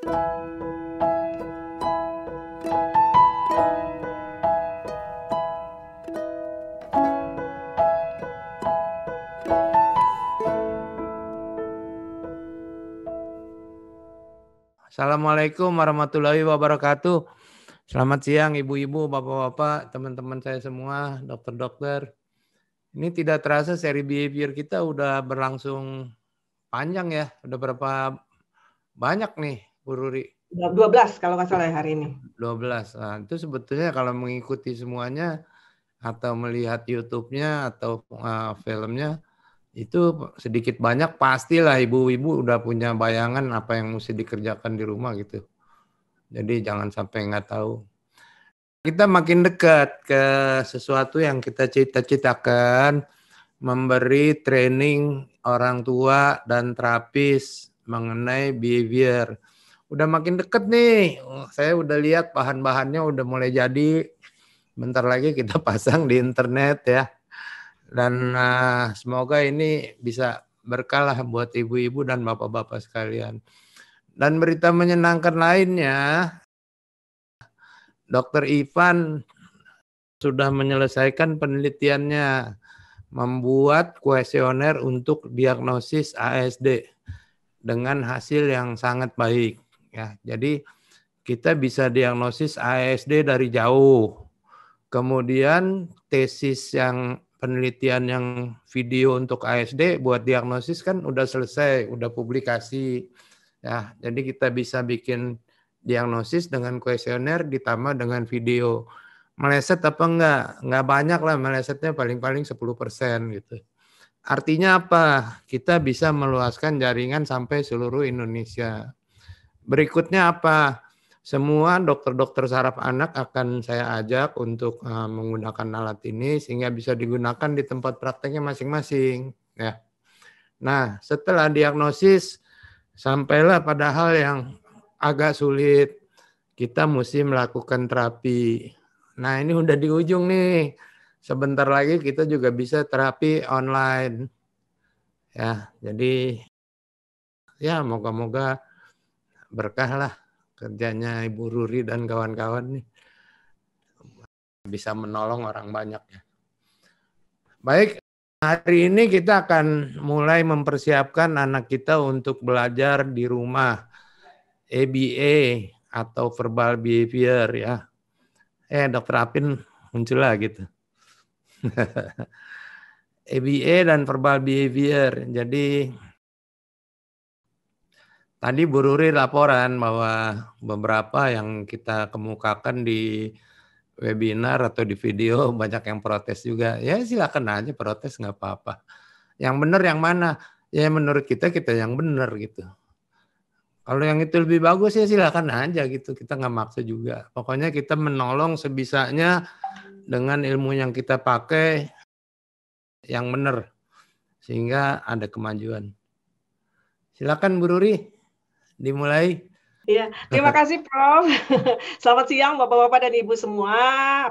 Assalamualaikum warahmatullahi wabarakatuh. Selamat siang ibu-ibu, bapak-bapak, teman-teman saya semua, dokter-dokter. Ini tidak terasa seri behavior kita udah berlangsung panjang ya. Udah berapa banyak nih, Bu Ruri? 12 kalau nggak salah hari ini. 12. Nah, itu sebetulnya kalau mengikuti semuanya atau melihat YouTube-nya atau filmnya, itu sedikit banyak pastilah ibu-ibu udah punya bayangan apa yang mesti dikerjakan di rumah gitu. Jadi jangan sampai nggak tahu. Kita makin dekat ke sesuatu yang kita cita-citakan, memberi training orang tua dan terapis mengenai behavior. Udah makin deket nih, saya udah lihat bahan-bahannya udah mulai jadi. Bentar lagi kita pasang di internet ya. Dan semoga ini bisa berkah lah buat ibu-ibu dan bapak-bapak sekalian. Dan berita menyenangkan lainnya, Dr. Ivan sudah menyelesaikan penelitiannya, membuat kuesioner untuk diagnosis ASD dengan hasil yang sangat baik. Ya, jadi kita bisa diagnosis ASD dari jauh. Kemudian tesis yang penelitian yang video untuk ASD buat diagnosis kan udah selesai, udah publikasi. Ya, jadi kita bisa bikin diagnosis dengan kuesioner ditambah dengan video. Meleset apa enggak? Enggak banyak lah, melesetnya paling-paling 10% gitu. Artinya apa? Kita bisa meluaskan jaringan sampai seluruh Indonesia. Berikutnya apa? Semua dokter-dokter saraf anak akan saya ajak untuk menggunakan alat ini sehingga bisa digunakan di tempat prakteknya masing-masing. Ya. Nah, setelah diagnosis, sampailah pada hal yang agak sulit. Kita mesti melakukan terapi. Nah, ini udah di ujung nih. Sebentar lagi kita juga bisa terapi online. Ya, jadi ya moga-moga berkah lah kerjanya Ibu Ruri dan kawan-kawan nih. Bisa menolong orang banyak ya. Baik, hari ini kita akan mulai mempersiapkan anak kita untuk belajar di rumah. ABA atau verbal behavior ya. Dokter Apin muncul lah gitu. ABA dan verbal behavior. Jadi tadi Bu Ruri laporan bahwa beberapa yang kita kemukakan di webinar atau di video banyak yang protes juga. Ya silakan aja protes, nggak apa-apa. Yang benar yang mana? Ya menurut kita yang benar gitu. Kalau yang itu lebih bagus ya silakan aja gitu. Kita nggak maksa juga. Pokoknya kita menolong sebisanya dengan ilmu yang kita pakai yang benar. Sehingga ada kemajuan. Silakan Bu Ruri, dimulai. Iya, terima kasih Prof. Selamat siang Bapak-bapak dan Ibu semua.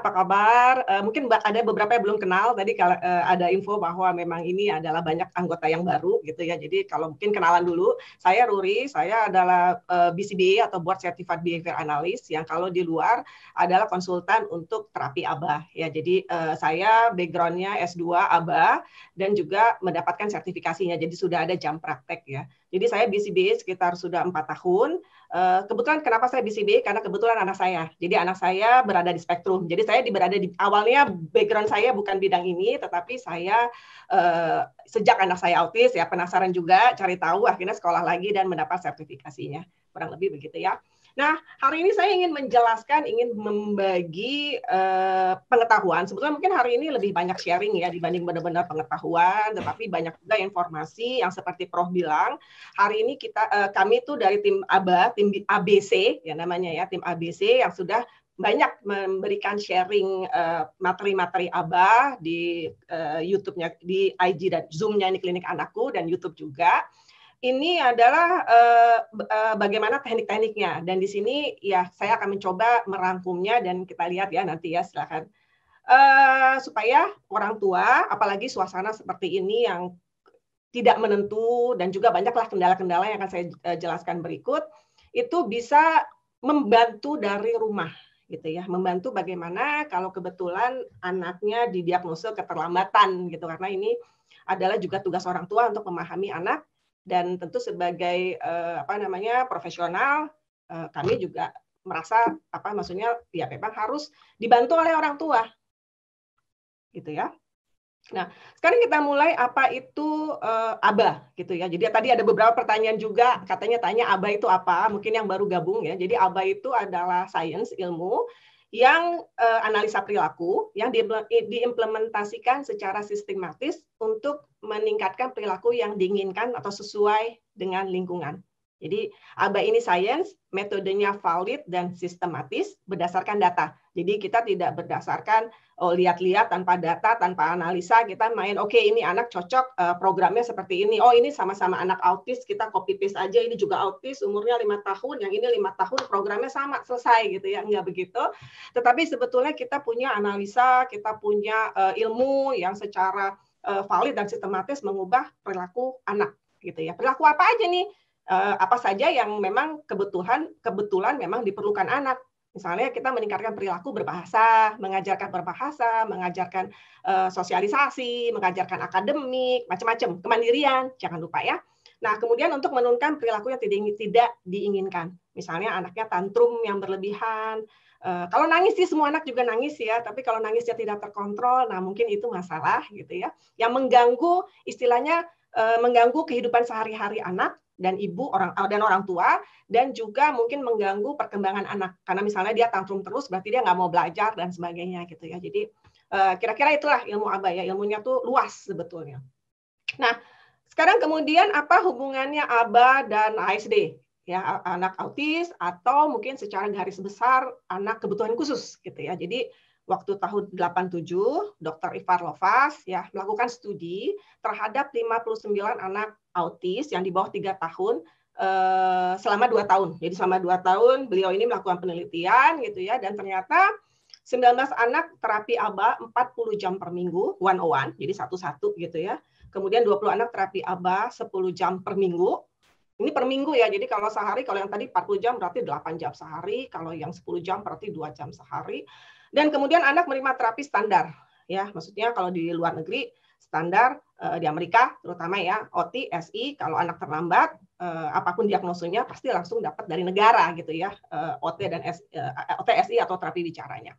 Apa kabar? Mungkin ada beberapa yang belum kenal. Tadi kalau ada info bahwa memang ini adalah banyak anggota yang baru gitu ya. Jadi kalau mungkin kenalan dulu. Saya Ruri, saya adalah BCBA atau Board Certified Behavior Analyst yang kalau di luar adalah konsultan untuk terapi ABA. Ya, jadi saya background-nya S2 ABA dan juga mendapatkan sertifikasinya. Jadi sudah ada jam praktek ya. Jadi saya BCBA sekitar sudah 4 tahun. Kebetulan kenapa saya BCBA? Karena kebetulan anak saya. Jadi anak saya berada di spektrum. Jadi saya berada di awalnya background saya bukan bidang ini, tetapi saya sejak anak saya autis ya penasaran juga, cari tahu, akhirnya sekolah lagi dan mendapat sertifikasinya. Kurang lebih begitu ya. Nah, hari ini saya ingin menjelaskan, ingin membagi pengetahuan. Sebetulnya mungkin hari ini lebih banyak sharing ya dibanding benar-benar pengetahuan, tetapi banyak juga informasi yang seperti Prof bilang. Hari ini kami tuh dari tim ABA, tim ABC ya namanya ya, tim ABC yang sudah banyak memberikan sharing materi-materi ABA di YouTube-nya, di IG dan Zoom-nya ini Klinik Anakku dan YouTube juga. Ini adalah bagaimana teknik-tekniknya dan di sini ya saya akan mencoba merangkumnya dan kita lihat ya nanti ya silakan supaya orang tua apalagi suasana seperti ini yang tidak menentu dan juga banyaklah kendala-kendala yang akan saya jelaskan berikut itu bisa membantu dari rumah gitu ya, membantu bagaimana kalau kebetulan anaknya didiagnosa keterlambatan gitu, karena ini adalah juga tugas orang tua untuk memahami anak, dan tentu sebagai profesional, kami juga merasa maksudnya ya memang harus dibantu oleh orang tua gitu ya. Nah, sekarang kita mulai apa itu ABA gitu ya. Jadi tadi ada beberapa pertanyaan juga, katanya tanya ABA itu apa? Mungkin yang baru gabung ya. Jadi ABA itu adalah sains, ilmu yang analisa perilaku yang diimplementasikan secara sistematis untuk meningkatkan perilaku yang diinginkan atau sesuai dengan lingkungan. Jadi ABA ini sains, metodenya valid dan sistematis berdasarkan data. Jadi kita tidak berdasarkan lihat-lihat tanpa data, tanpa analisa, kita main oke, ini anak cocok programnya seperti ini. Oh, ini sama-sama anak autis, kita copy paste aja, ini juga autis, umurnya 5 tahun, yang ini 5 tahun, programnya sama, selesai gitu ya. Enggak begitu. Tetapi sebetulnya kita punya analisa, kita punya ilmu yang secara valid dan sistematis mengubah perilaku anak gitu ya. Perilaku apa aja nih? Apa saja yang memang kebetulan memang diperlukan anak. Misalnya kita meningkatkan perilaku berbahasa, mengajarkan sosialisasi, mengajarkan akademik, macam-macam, kemandirian, jangan lupa ya. Nah, kemudian untuk menurunkan perilaku yang tidak diinginkan. Misalnya anaknya tantrum yang berlebihan. Kalau nangis sih semua anak juga nangis ya, tapi kalau nangisnya tidak terkontrol, nah mungkin itu masalah gitu ya. Yang mengganggu istilahnya mengganggu kehidupan sehari-hari anak dan ibu dan orang tua, dan juga mungkin mengganggu perkembangan anak karena misalnya dia tantrum terus berarti dia nggak mau belajar dan sebagainya gitu ya. Jadi kira-kira itulah ilmu ABA ya, ilmunya tuh luas sebetulnya. Nah, sekarang kemudian apa hubungannya ABA dan ASD ya, anak autis atau mungkin secara garis besar anak kebutuhan khusus gitu ya. Jadi waktu tahun 87, Dr. Ivar Lovaas ya melakukan studi terhadap 59 anak autis yang di bawah 3 tahun selama 2 tahun. Jadi selama 2 tahun beliau ini melakukan penelitian gitu ya, dan ternyata 19 anak terapi ABA 40 jam per minggu, 101, jadi satu-satu gitu ya. Kemudian 20 anak terapi ABA 10 jam per minggu. Ini per minggu ya, jadi kalau sehari, kalau yang tadi 40 jam berarti 8 jam sehari, kalau yang 10 jam berarti 2 jam sehari. Dan kemudian anak menerima terapi standar, ya, maksudnya kalau di luar negeri standar di Amerika terutama ya, OT, SI, kalau anak terlambat apapun diagnosanya pasti langsung dapat dari negara gitu ya, OT dan SI atau terapi bicaranya.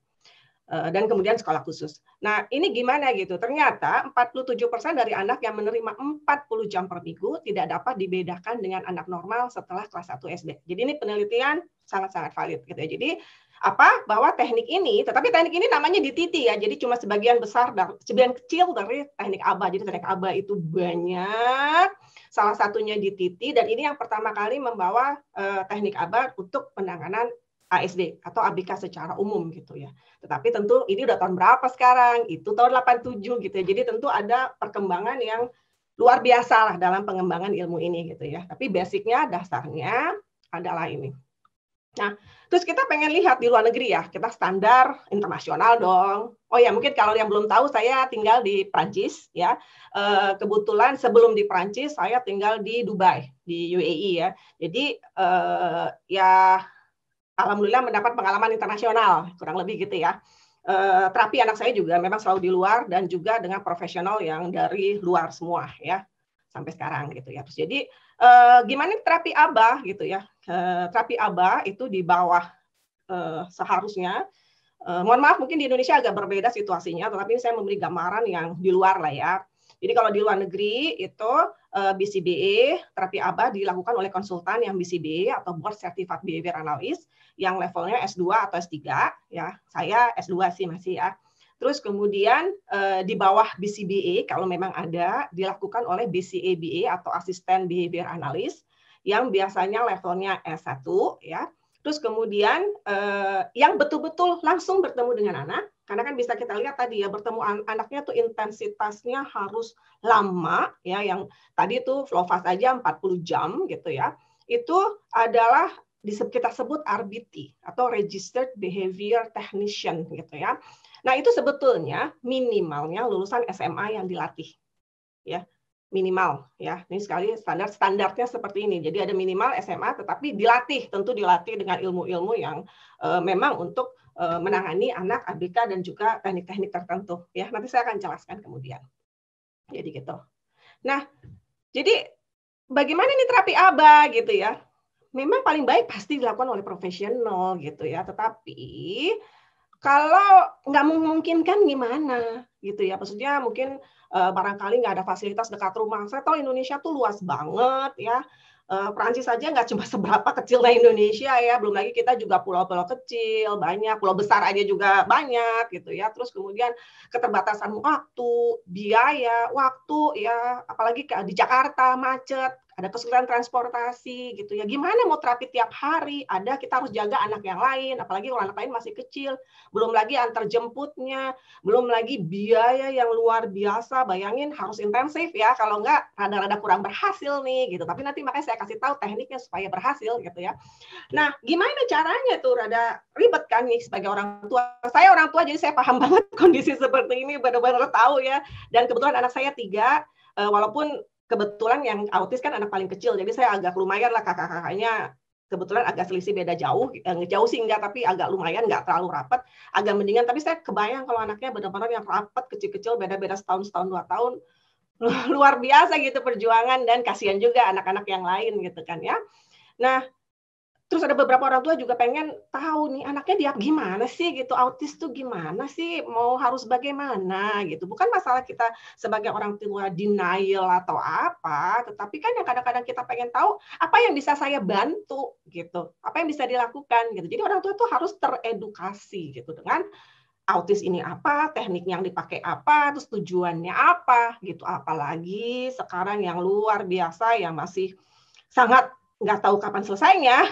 Dan kemudian sekolah khusus. Nah, ini gimana gitu? Ternyata 47% dari anak yang menerima 40 jam per minggu tidak dapat dibedakan dengan anak normal setelah kelas 1 SD. Jadi ini penelitian sangat-sangat valid gitu ya. Jadi bahwa teknik ini, tetapi teknik ini namanya dititi ya. Jadi cuma sebagian kecil dari teknik ABA. Jadi teknik ABA itu banyak. Salah satunya dititi, dan ini yang pertama kali membawa teknik ABA untuk penanganan ASD atau ABK secara umum gitu ya. Tetapi tentu ini udah tahun berapa sekarang? Itu tahun 87 gitu ya. Jadi tentu ada perkembangan yang luar biasa lah dalam pengembangan ilmu ini gitu ya. Tapi basicnya, dasarnya adalah ini. Nah, terus kita pengen lihat di luar negeri ya, kita standar internasional dong. Oh ya, mungkin kalau yang belum tahu, saya tinggal di Prancis ya. Kebetulan sebelum di Prancis, saya tinggal di Dubai, di UAE ya. Jadi ya alhamdulillah mendapat pengalaman internasional, kurang lebih gitu ya. Terapi anak saya juga memang selalu di luar dan juga dengan profesional yang dari luar semua ya, sampai sekarang gitu ya. Terus jadi gimana terapi ABA gitu ya? Terapi ABA itu di bawah seharusnya. Mohon maaf mungkin di Indonesia agak berbeda situasinya, tetapi saya memberi gambaran yang di luar lah ya. Jadi kalau di luar negeri itu BCBA, terapi ABA dilakukan oleh konsultan yang BCBA atau Board Certified Behavior Analyst yang levelnya S2 atau S3 ya. Saya S2 sih masih ya. Terus kemudian di bawah BCBA kalau memang ada dilakukan oleh BCABA atau Assistant Behavior Analyst yang biasanya levelnya S1 ya. Terus kemudian yang betul-betul langsung bertemu dengan anak, karena kan bisa kita lihat tadi ya, bertemu anaknya tuh intensitasnya harus lama ya, yang tadi tuh flow fast aja 40 jam gitu ya. Itu adalah kita sebut RBT atau Registered Behavior Technician gitu ya. Nah, itu sebetulnya minimalnya lulusan SMA yang dilatih. Ya. minimal ya. Ini sekali standarnya seperti ini. Jadi ada minimal SMA, tetapi tentu dilatih dengan ilmu-ilmu yang memang untuk menangani anak ABK dan juga teknik-teknik tertentu ya. Nanti saya akan jelaskan kemudian. Jadi gitu. Nah, jadi bagaimana nih terapi ABA gitu ya? Memang paling baik pasti dilakukan oleh profesional gitu ya. Tetapi kalau nggak memungkinkan gimana gitu ya? Maksudnya mungkin barangkali nggak ada fasilitas dekat rumah. Saya tahu Indonesia tuh luas banget ya. Perancis saja nggak cuma seberapa kecilnya Indonesia ya, belum lagi kita juga pulau-pulau kecil banyak, pulau besar aja juga banyak gitu ya. Terus kemudian keterbatasan biaya, waktu ya, apalagi di Jakarta macet, ada kesulitan transportasi gitu ya. Gimana mau terapi tiap hari? Ada kita harus jaga anak yang lain, apalagi kalau anak lain masih kecil, belum lagi antar jemputnya, belum lagi biaya yang luar biasa. Bayangin harus intensif ya, kalau enggak rada-rada kurang berhasil nih gitu. Tapi nanti makanya saya kasih tahu tekniknya supaya berhasil gitu ya. Nah, gimana caranya tuh? Rada ribet kan nih sebagai orang tua. Saya orang tua jadi saya paham banget kondisi seperti ini, benar-benar tahu ya. Dan kebetulan anak saya 3, walaupun kebetulan yang autis kan anak paling kecil, jadi saya agak lumayan lah kakak-kakaknya kebetulan agak selisih beda jauh sih enggak, tapi agak lumayan, nggak terlalu rapat, agak mendingan. Tapi saya kebayang kalau anaknya benar-benar yang rapat kecil-kecil, beda-beda setahun 2 tahun, luar biasa gitu perjuangan, dan kasihan juga anak-anak yang lain gitu kan ya. Nah, terus ada beberapa orang tua juga pengen tahu nih anaknya dia gimana sih gitu, autis tuh gimana sih, mau harus bagaimana gitu. Bukan masalah kita sebagai orang tua denial atau apa, tetapi kan yang kadang-kadang kita pengen tahu apa yang bisa saya bantu gitu, apa yang bisa dilakukan gitu. Jadi orang tua tuh harus teredukasi gitu dengan autis ini apa, teknik yang dipakai apa, terus tujuannya apa gitu. Apalagi sekarang yang luar biasa yang masih sangat nggak tahu kapan selesainya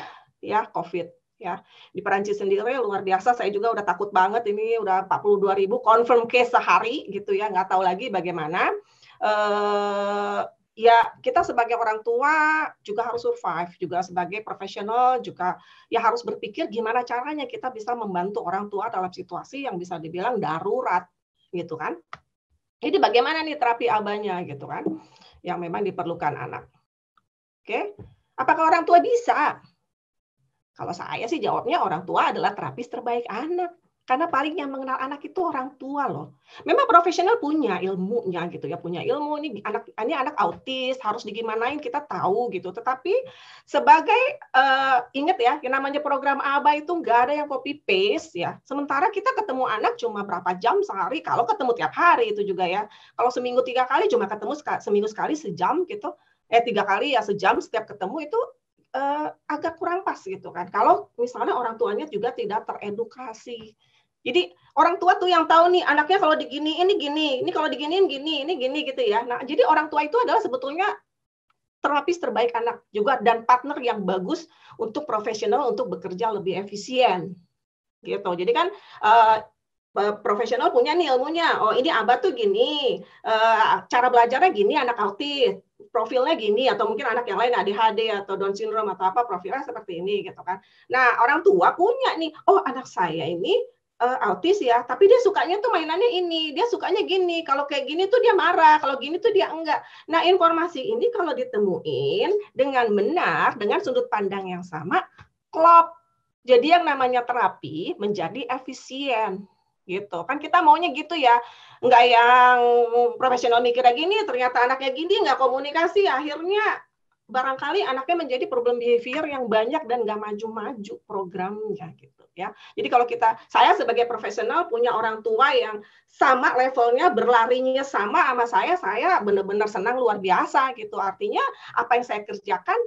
ya, COVID ya. Di Perancis sendiri luar biasa, saya juga udah takut banget, ini udah 42.000 confirm case sehari gitu ya, nggak tahu lagi bagaimana. Ya kita sebagai orang tua juga harus survive, juga sebagai profesional juga ya harus berpikir gimana caranya kita bisa membantu orang tua dalam situasi yang bisa dibilang darurat gitu kan. Jadi bagaimana nih terapi ABA-nya gitu kan, yang memang diperlukan anak. Oke, apakah orang tua bisa? Kalau saya sih jawabnya orang tua adalah terapis terbaik anak. Karena paling yang mengenal anak itu orang tua loh. Memang profesional punya ilmunya gitu ya, punya ilmu ini anak autis harus digimanain kita tahu gitu. Tetapi sebagai ingat ya, yang namanya program ABA itu nggak ada yang copy paste ya. Sementara kita ketemu anak cuma berapa jam sehari, kalau ketemu tiap hari itu juga ya. Kalau seminggu 3 kali cuma ketemu seminggu sekali sejam gitu. 3 kali ya sejam setiap ketemu itu agak kurang pas gitu kan. Kalau misalnya orang tuanya juga tidak teredukasi. Jadi orang tua tuh yang tahu nih anaknya kalau diginiin ini gini, ini kalau diginiin gini, ini gini gitu ya. Nah, jadi orang tua itu adalah sebetulnya terapis terbaik anak juga dan partner yang bagus untuk profesional untuk bekerja lebih efisien. Gitu. Jadi kan profesional punya nih ilmunya. Oh, ini ABA tuh gini, cara belajarnya gini anak autis. Profilnya gini, atau mungkin anak yang lain ADHD atau Down syndrome atau apa, profilnya seperti ini gitu kan. Nah, orang tua punya nih, oh anak saya ini autis ya, tapi dia sukanya tuh mainannya ini, dia sukanya gini, kalau kayak gini tuh dia marah, kalau gini tuh dia enggak. Nah, informasi ini kalau ditemuin dengan benar, dengan sudut pandang yang sama, klop. Jadi yang namanya terapi menjadi efisien. Gitu kan kita maunya gitu ya, nggak yang profesional mikirnya gini ternyata anaknya gini nggak komunikasi, akhirnya barangkali anaknya menjadi problem behavior yang banyak dan nggak maju-maju programnya gitu ya. Jadi kalau saya sebagai profesional punya orang tua yang sama levelnya, berlarinya sama saya benar-benar senang luar biasa gitu. Artinya apa yang saya kerjakan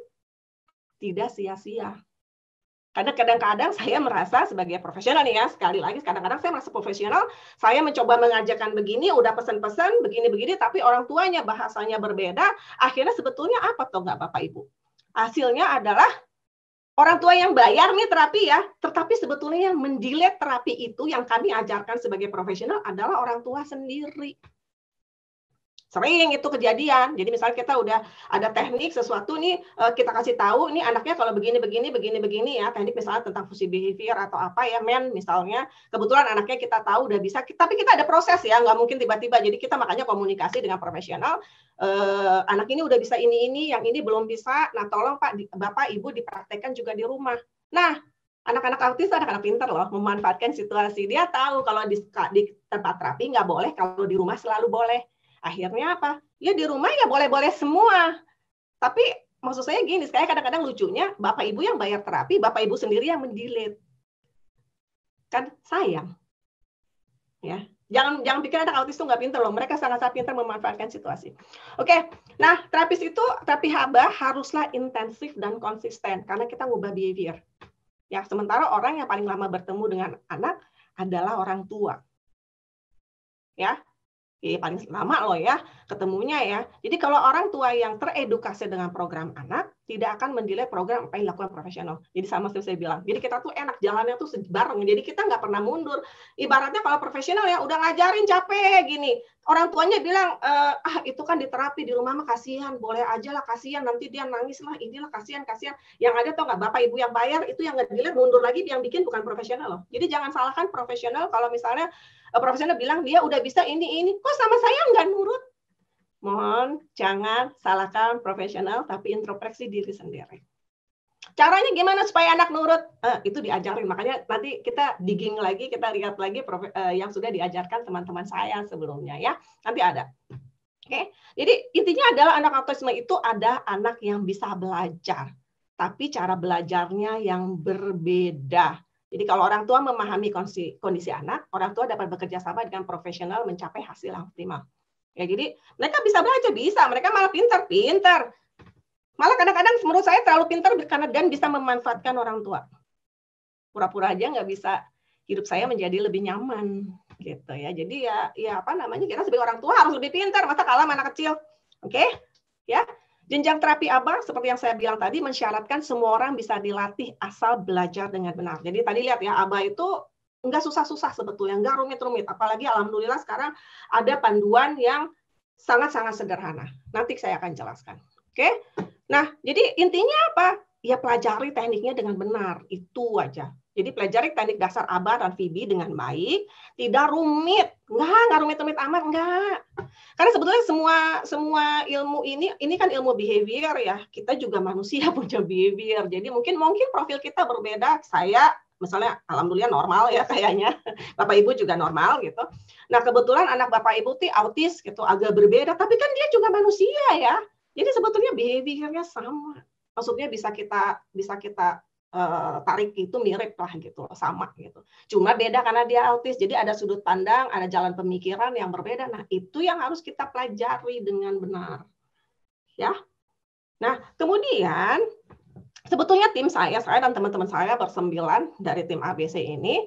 tidak sia-sia. Karena kadang-kadang saya merasa sebagai profesional nih ya, sekali lagi kadang-kadang saya merasa profesional, saya mencoba mengajarkan begini, udah pesan-pesan, begini-begini, tapi orang tuanya bahasanya berbeda, akhirnya sebetulnya apa toh nggak Bapak Ibu? Hasilnya adalah orang tua yang bayar nih terapi ya, tetapi sebetulnya yang mendelete terapi itu yang kami ajarkan sebagai profesional adalah orang tua sendiri. Sering itu kejadian. Jadi misalnya kita udah ada teknik sesuatu nih, kita kasih tahu ini anaknya kalau begini ya, teknik misalnya tentang fungsi behavior atau apa ya, men misalnya, kebetulan anaknya kita tahu udah bisa, tapi kita ada proses ya, nggak mungkin tiba-tiba. Jadi kita makanya komunikasi dengan profesional, anak ini udah bisa ini, yang ini belum bisa, nah tolong Pak, Bapak, Ibu dipraktekkan juga di rumah. Nah, anak-anak autis anak-anak pintar loh, memanfaatkan situasi. Dia tahu kalau di tempat terapi nggak boleh, kalau di rumah selalu boleh. Akhirnya apa? Ya di rumah ya boleh-boleh semua. Tapi maksud saya gini, saya kadang-kadang lucunya, Bapak Ibu yang bayar terapi, Bapak Ibu sendiri yang mendelete. Kan sayang. Ya. Jangan pikir anak autis itu nggak pintar loh. Mereka sangat-sangat pintar memanfaatkan situasi. Oke, nah terapi HABA haruslah intensif dan konsisten karena kita ngubah behavior. Ya, sementara orang yang paling lama bertemu dengan anak adalah orang tua. Ya, paling lama loh ya ketemunya ya. Jadi kalau orang tua yang teredukasi dengan program anak, tidak akan mendelay program apa yang dilakukan profesional. Jadi sama seperti saya bilang. Jadi kita tuh enak jalannya tuh bareng. Jadi kita nggak pernah mundur. Ibaratnya kalau profesional ya udah ngajarin capek gini. Orang tuanya bilang, itu kan di terapi di rumah mah kasihan. Boleh aja lah kasihan. Nanti dia nangis lah. Inilah kasihan. Yang ada tau nggak Bapak Ibu yang bayar itu yang ngedelay mundur lagi yang bikin bukan profesional loh. Jadi jangan salahkan profesional kalau misalnya profesional bilang dia udah bisa ini. Kok sama saya nggak nurut? Mohon jangan salahkan profesional, tapi introspeksi diri sendiri. Caranya gimana supaya anak nurut? Itu diajarin. Makanya nanti kita digging lagi, kita lihat lagi yang sudah diajarkan teman-teman saya sebelumnya ya. Nanti ada. Oke. Jadi intinya adalah anak autisme itu ada anak yang bisa belajar, tapi cara belajarnya yang berbeda. Jadi kalau orang tua memahami kondisi anak, orang tua dapat bekerja sama dengan profesional mencapai hasil yang optimal. Ya, jadi mereka bisa belajar, mereka malah pintar. Malah kadang-kadang menurut saya terlalu pintar karena dan bisa memanfaatkan orang tua. Pura-pura aja nggak bisa hidup saya menjadi lebih nyaman gitu ya. Jadi ya apa namanya, kita sebagai orang tua harus lebih pintar, masa kalah sama anak kecil. Oke? Ya. Jenjang terapi ABA seperti yang saya bilang tadi mensyaratkan semua orang bisa dilatih asal belajar dengan benar. Jadi tadi lihat ya, ABA itu nggak susah-susah sebetulnya, nggak rumit-rumit. Apalagi alhamdulillah sekarang ada panduan yang sangat-sangat sederhana. Nanti saya akan jelaskan. Oke? Nah, jadi intinya apa? Ya pelajari tekniknya dengan benar. Itu aja. Jadi pelajari teknik dasar ABA dan VB dengan baik, tidak rumit. Nggak rumit-rumit amat, nggak. Karena sebetulnya semua ilmu ini kan ilmu behavior ya. Kita juga manusia punya behavior. Jadi mungkin profil kita berbeda. Saya misalnya alhamdulillah normal ya kayaknya. Bapak Ibu juga normal gitu. Nah, kebetulan anak Bapak Ibu tuh autis gitu, agak berbeda, tapi kan dia juga manusia ya. Jadi sebetulnya behaviornya sama. Maksudnya bisa kita tarik itu mirip lah gitu, sama gitu. Cuma beda karena dia autis, jadi ada sudut pandang, ada jalan pemikiran yang berbeda. Nah, itu yang harus kita pelajari dengan benar. Ya. Nah, kemudian sebetulnya tim saya dan teman-teman saya bersembilan dari tim ABC ini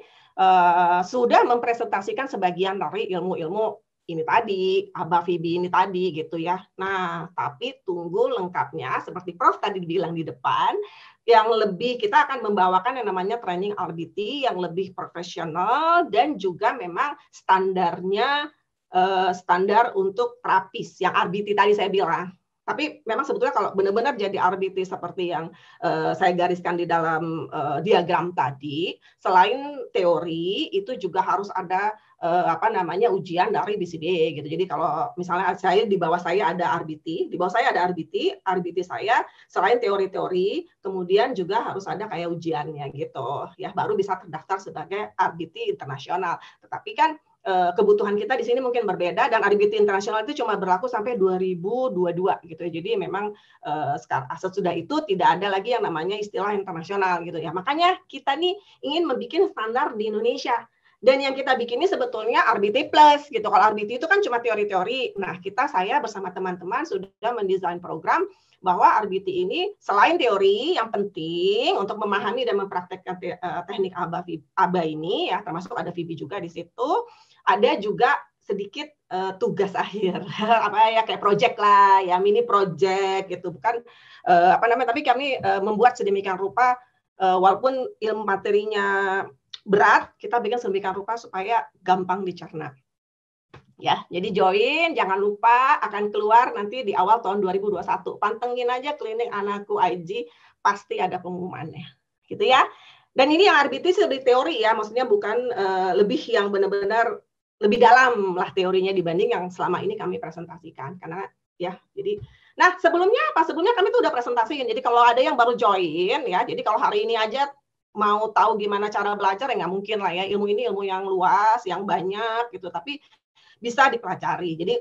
sudah mempresentasikan sebagian dari ilmu-ilmu ini tadi, ABA VB ini tadi gitu ya. Nah, tapi tunggu lengkapnya seperti Prof tadi bilang di depan, yang lebih kita akan membawakan yang namanya training RBT yang lebih profesional dan juga memang standarnya standar untuk terapis yang RBT tadi saya bilang. Tapi memang sebetulnya kalau benar-benar jadi RBT seperti yang saya gariskan di dalam diagram tadi, selain teori itu juga harus ada ujian dari BCBA gitu. Jadi kalau misalnya di bawah saya ada RBT, RBT saya selain teori-teori, kemudian juga harus ada kayak ujiannya gitu. Ya, baru bisa terdaftar sebagai RBT internasional. Tetapi kan kebutuhan kita di sini mungkin berbeda dan RBT internasional itu cuma berlaku sampai 2022 gitu ya. Jadi memang sekarang sesudah itu tidak ada lagi yang namanya istilah internasional gitu ya. Makanya kita nih ingin membuat standar di Indonesia. Dan yang kita bikin ini sebetulnya RBT plus gitu. Kalau RBT itu kan cuma teori-teori. Nah, saya bersama teman-teman sudah mendesain program bahwa RBT ini selain teori yang penting untuk memahami dan mempraktekkan teknik ABA ini ya, termasuk ada VB juga di situ. Ada juga sedikit tugas akhir kayak project lah ya, mini project gitu, bukan tapi kami membuat sedemikian rupa walaupun ilmu materinya berat, kita bikin sedemikian rupa supaya gampang dicerna. Ya, jadi join, jangan lupa akan keluar nanti di awal tahun 2021. Pantengin aja Klinik Anakku IG, pasti ada pengumumannya. Gitu ya. Dan ini yang RBT sih lebih teori ya, maksudnya bukan lebih yang benar-benar lebih dalam lah teorinya dibanding yang selama ini kami presentasikan. Karena ya, jadi nah sebelumnya apa? Sebelumnya kami tuh udah presentasiin. Jadi kalau ada yang baru join ya, jadi kalau hari ini aja mau tahu gimana cara belajar ya nggak mungkin lah ya. Ilmu ini ilmu yang luas, yang banyak gitu. Tapi bisa dipelajari. Jadi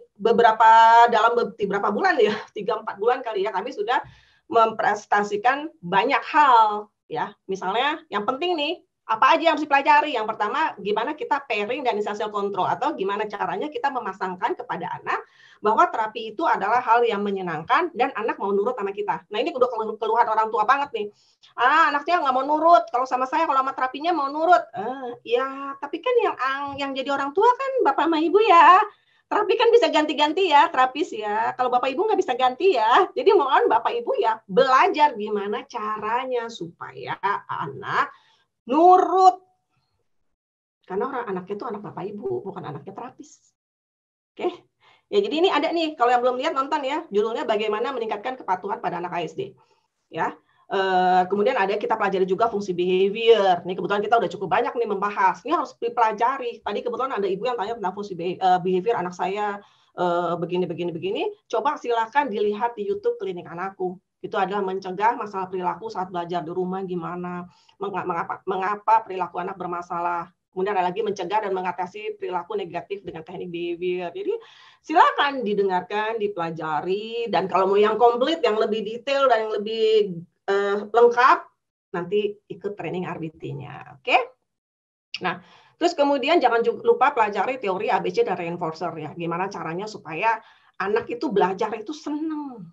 dalam beberapa bulan ya, 3-4 bulan kali ya, kami sudah mempresentasikan banyak hal ya. Misalnya yang penting nih, apa aja yang harus dipelajari? Yang pertama, gimana kita pairing dan essential control, atau gimana caranya kita memasangkan kepada anak bahwa terapi itu adalah hal yang menyenangkan dan anak mau nurut sama kita. Nah ini udah keluhan orang tua banget nih. Anaknya nggak mau nurut. Kalau sama saya, kalau sama terapinya mau nurut. Ya, tapi kan yang jadi orang tua kan bapak sama ibu ya. Terapi kan bisa ganti-ganti ya, terapis ya. Kalau bapak ibu nggak bisa ganti ya. Jadi mohon bapak ibu ya belajar gimana caranya supaya anak nurut. Karena orang anaknya itu anak bapak ibu, bukan anaknya terapis. Oke? Ya, jadi ini ada nih, kalau yang belum lihat nonton ya, judulnya Bagaimana Meningkatkan Kepatuhan pada Anak ASD. Ya. Kemudian ada kita pelajari juga fungsi behavior. Ini kebetulan kita udah cukup banyak nih membahas. Ini harus dipelajari. Tadi kebetulan ada ibu yang tanya tentang fungsi behavior anak saya begini. Coba silakan dilihat di YouTube Klinik Anakku. Itu adalah mencegah masalah perilaku saat belajar di rumah gimana, mengapa perilaku anak bermasalah. Kemudian ada lagi mencegah dan mengatasi perilaku negatif dengan teknik behavior. Jadi silakan didengarkan, dipelajari, dan kalau mau yang komplit, yang lebih detail dan yang lebih lengkap, nanti ikut training RBT-nya. Oke? Nah, terus kemudian jangan lupa pelajari teori ABC dan reinforcer ya. Gimana caranya supaya anak itu belajar itu seneng,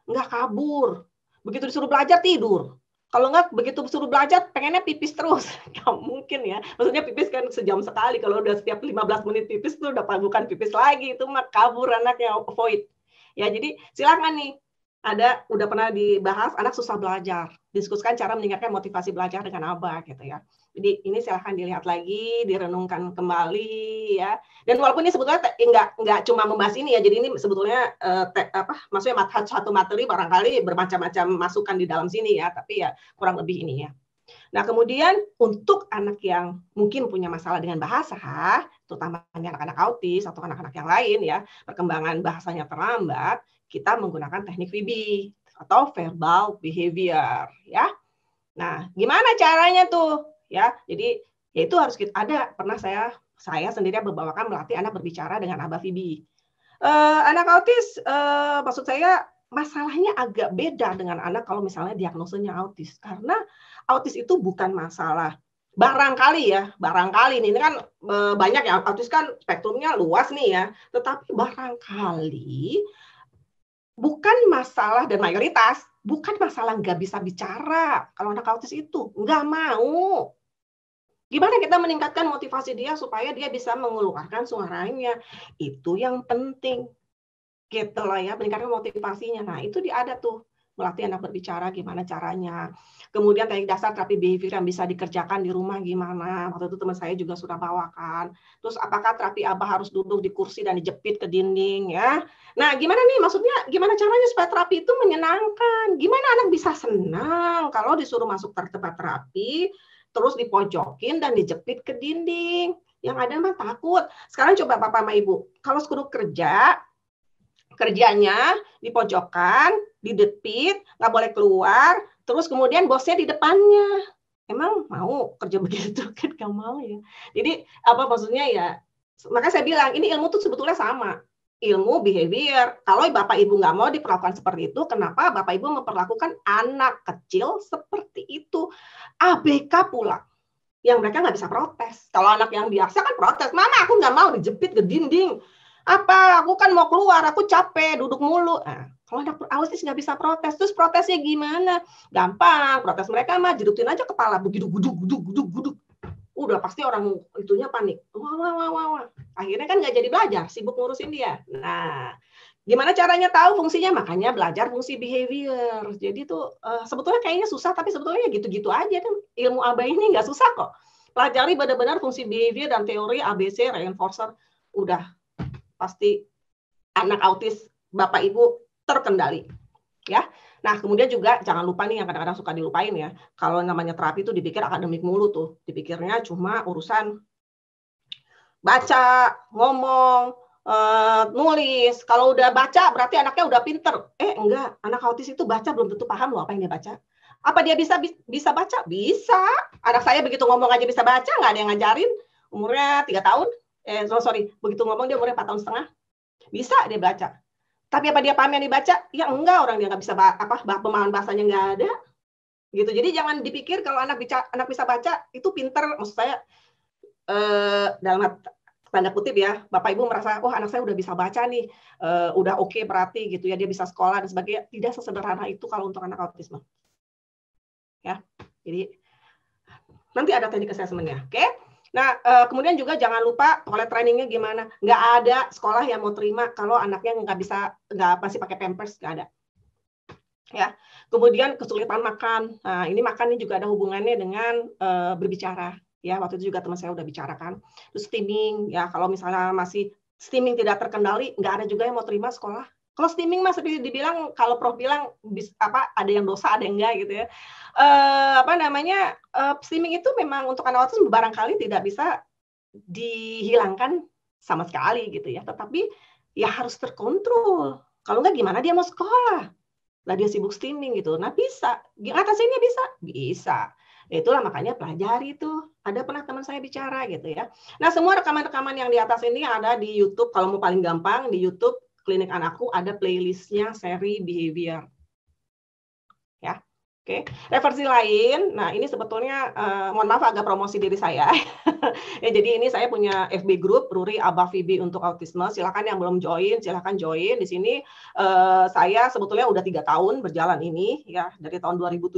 nggak kabur. Begitu disuruh belajar tidur. Kalau nggak begitu disuruh belajar pengennya pipis terus. Nggak mungkin ya. Maksudnya pipis kan sejam sekali. Kalau udah setiap 15 menit pipis itu udah bukan pipis lagi. Itu mah kabur anaknya, avoid. Ya, jadi silakan nih. Udah pernah dibahas anak susah belajar. Diskusikan cara meningkatkan motivasi belajar dengan ABA gitu ya. Jadi ini silahkan dilihat lagi, direnungkan kembali ya. Dan walaupun ini sebetulnya nggak cuma membahas ini ya, jadi ini sebetulnya maksudnya satu materi barangkali bermacam-macam masukan di dalam sini ya, tapi ya kurang lebih ini ya. Nah kemudian untuk anak yang mungkin punya masalah dengan bahasa, terutama anak-anak autis atau anak-anak yang lain ya, perkembangan bahasanya terlambat, kita menggunakan teknik VB atau verbal behavior ya. Nah, gimana caranya tuh? Ya, jadi ya itu harus kita ada. Pernah saya sendiri membawakan melatih anak berbicara dengan ABA VB. Anak autis, maksud saya masalahnya agak beda dengan anak kalau misalnya diagnosanya autis. Karena autis itu bukan masalah. Barangkali ini kan banyak ya, autis kan spektrumnya luas nih ya. Tetapi barangkali bukan masalah dan mayoritas, bukan masalah nggak bisa bicara. Kalau anak autis itu nggak mau. Gimana kita meningkatkan motivasi dia supaya dia bisa mengeluarkan suaranya? Itu yang penting. Gitu lah ya, meningkatkan motivasinya. Nah, itu ada tuh. Melatih anak berbicara gimana caranya. Kemudian teknik dasar terapi behavior yang bisa dikerjakan di rumah gimana. Waktu itu teman saya juga sudah bawakan. Terus apakah terapi ABA harus duduk di kursi dan dijepit ke dinding ya. Nah, gimana nih maksudnya gimana caranya supaya terapi itu menyenangkan? Gimana anak bisa senang kalau disuruh masuk tempat terapi terus dipojokin dan dijepit ke dinding? Yang ada mah takut. Sekarang coba Bapak sama Ibu, kalau suruh kerjanya di pojokan, didepit, nggak boleh keluar, terus kemudian bosnya di depannya. Emang mau kerja begitu? Kan nggak mau ya. Jadi apa maksudnya ya, makanya saya bilang ini ilmu tuh sebetulnya sama. Ilmu behavior. Kalau Bapak Ibu nggak mau diperlakukan seperti itu, kenapa Bapak Ibu memperlakukan anak kecil seperti itu? ABK pula. Yang mereka nggak bisa protes. Kalau anak yang biasa kan protes, mama aku nggak mau dijepit ke dinding. Apa, aku kan mau keluar, aku capek, duduk mulu. Nah, kalau anak autis nggak bisa protes, terus protesnya gimana? Gampang, protes mereka mah jedutin aja kepala, begitu guduk. Udah pasti orang itunya panik. Wah. Akhirnya kan nggak jadi belajar, sibuk ngurusin dia. Nah, gimana caranya tahu fungsinya? Makanya belajar fungsi behavior. Jadi tuh sebetulnya kayaknya susah, tapi sebetulnya gitu-gitu aja kan. Ilmu ABA ini nggak susah kok. Pelajari benar-benar fungsi behavior dan teori ABC, reinforcer. Udah pasti anak autis Bapak Ibu terkendali. Ya. Nah, kemudian juga jangan lupa nih yang kadang-kadang suka dilupain ya. Kalau namanya terapi itu dipikir akademik mulu tuh. Dipikirnya cuma urusan baca, ngomong, nulis. Kalau udah baca berarti anaknya udah pinter. Enggak, anak autis itu baca belum tentu paham loh apa yang dia baca. Apa dia bisa baca? Bisa. Anak saya begitu ngomong aja bisa baca, nggak ada yang ngajarin. Umurnya 3 tahun. Begitu ngomong dia umurnya 4 tahun setengah. Bisa dia baca. Tapi apa dia paham yang dibaca? Ya enggak, orang dia nggak bisa pemahaman bahasanya nggak ada. Gitu. Jadi jangan dipikir kalau anak bisa baca itu pinter. Maksud saya dalam tanda kutip ya, Bapak Ibu merasa, oh anak saya udah bisa baca nih, udah oke berarti gitu ya, dia bisa sekolah dan sebagainya. Tidak sesederhana itu kalau untuk anak autisme. Ya, jadi nanti ada teknik assessment-nya, oke? Nah, kemudian juga jangan lupa toilet trainingnya gimana. Nggak ada sekolah yang mau terima kalau anaknya nggak masih pakai pampers, nggak ada. Ya, kemudian kesulitan makan. Nah, ini makan ini juga ada hubungannya dengan berbicara. Ya, waktu itu juga teman saya udah bicarakan. Terus steaming, ya kalau misalnya masih steaming tidak terkendali, nggak ada juga yang mau terima sekolah. Kalau steaming mas seperti dibilang, kalau Prof bilang ada yang dosa, ada yang enggak gitu ya. Steaming itu memang untuk anak autis barangkali tidak bisa dihilangkan sama sekali gitu ya. Tetapi ya harus terkontrol. Kalau enggak gimana dia mau sekolah? Lah dia sibuk steaming gitu. Nah bisa. Ngatasinnya bisa? Bisa. Itulah makanya pelajari tuh. Ada pernah teman saya bicara gitu ya. Nah semua rekaman-rekaman yang di atas ini ada di YouTube. Kalau mau paling gampang di YouTube Klinik Anakku ada playlistnya seri behavior. Ya, oke. Referensi lain. Nah ini sebetulnya mohon maaf agak promosi diri saya. Ya, jadi ini saya punya FB group Ruri Abah Vibi untuk autisme. Silakan yang belum join, silakan join. Di sini saya sebetulnya udah 3 tahun berjalan ini ya dari tahun 2017.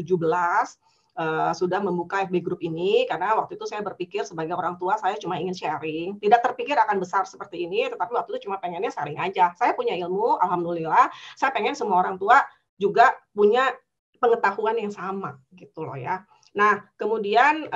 Sudah membuka FB group ini karena waktu itu saya berpikir sebagai orang tua saya cuma ingin sharing, tidak terpikir akan besar seperti ini, tetapi waktu itu cuma pengennya sharing aja. Saya punya ilmu, alhamdulillah, saya pengen semua orang tua juga punya pengetahuan yang sama gitu loh ya. Nah, kemudian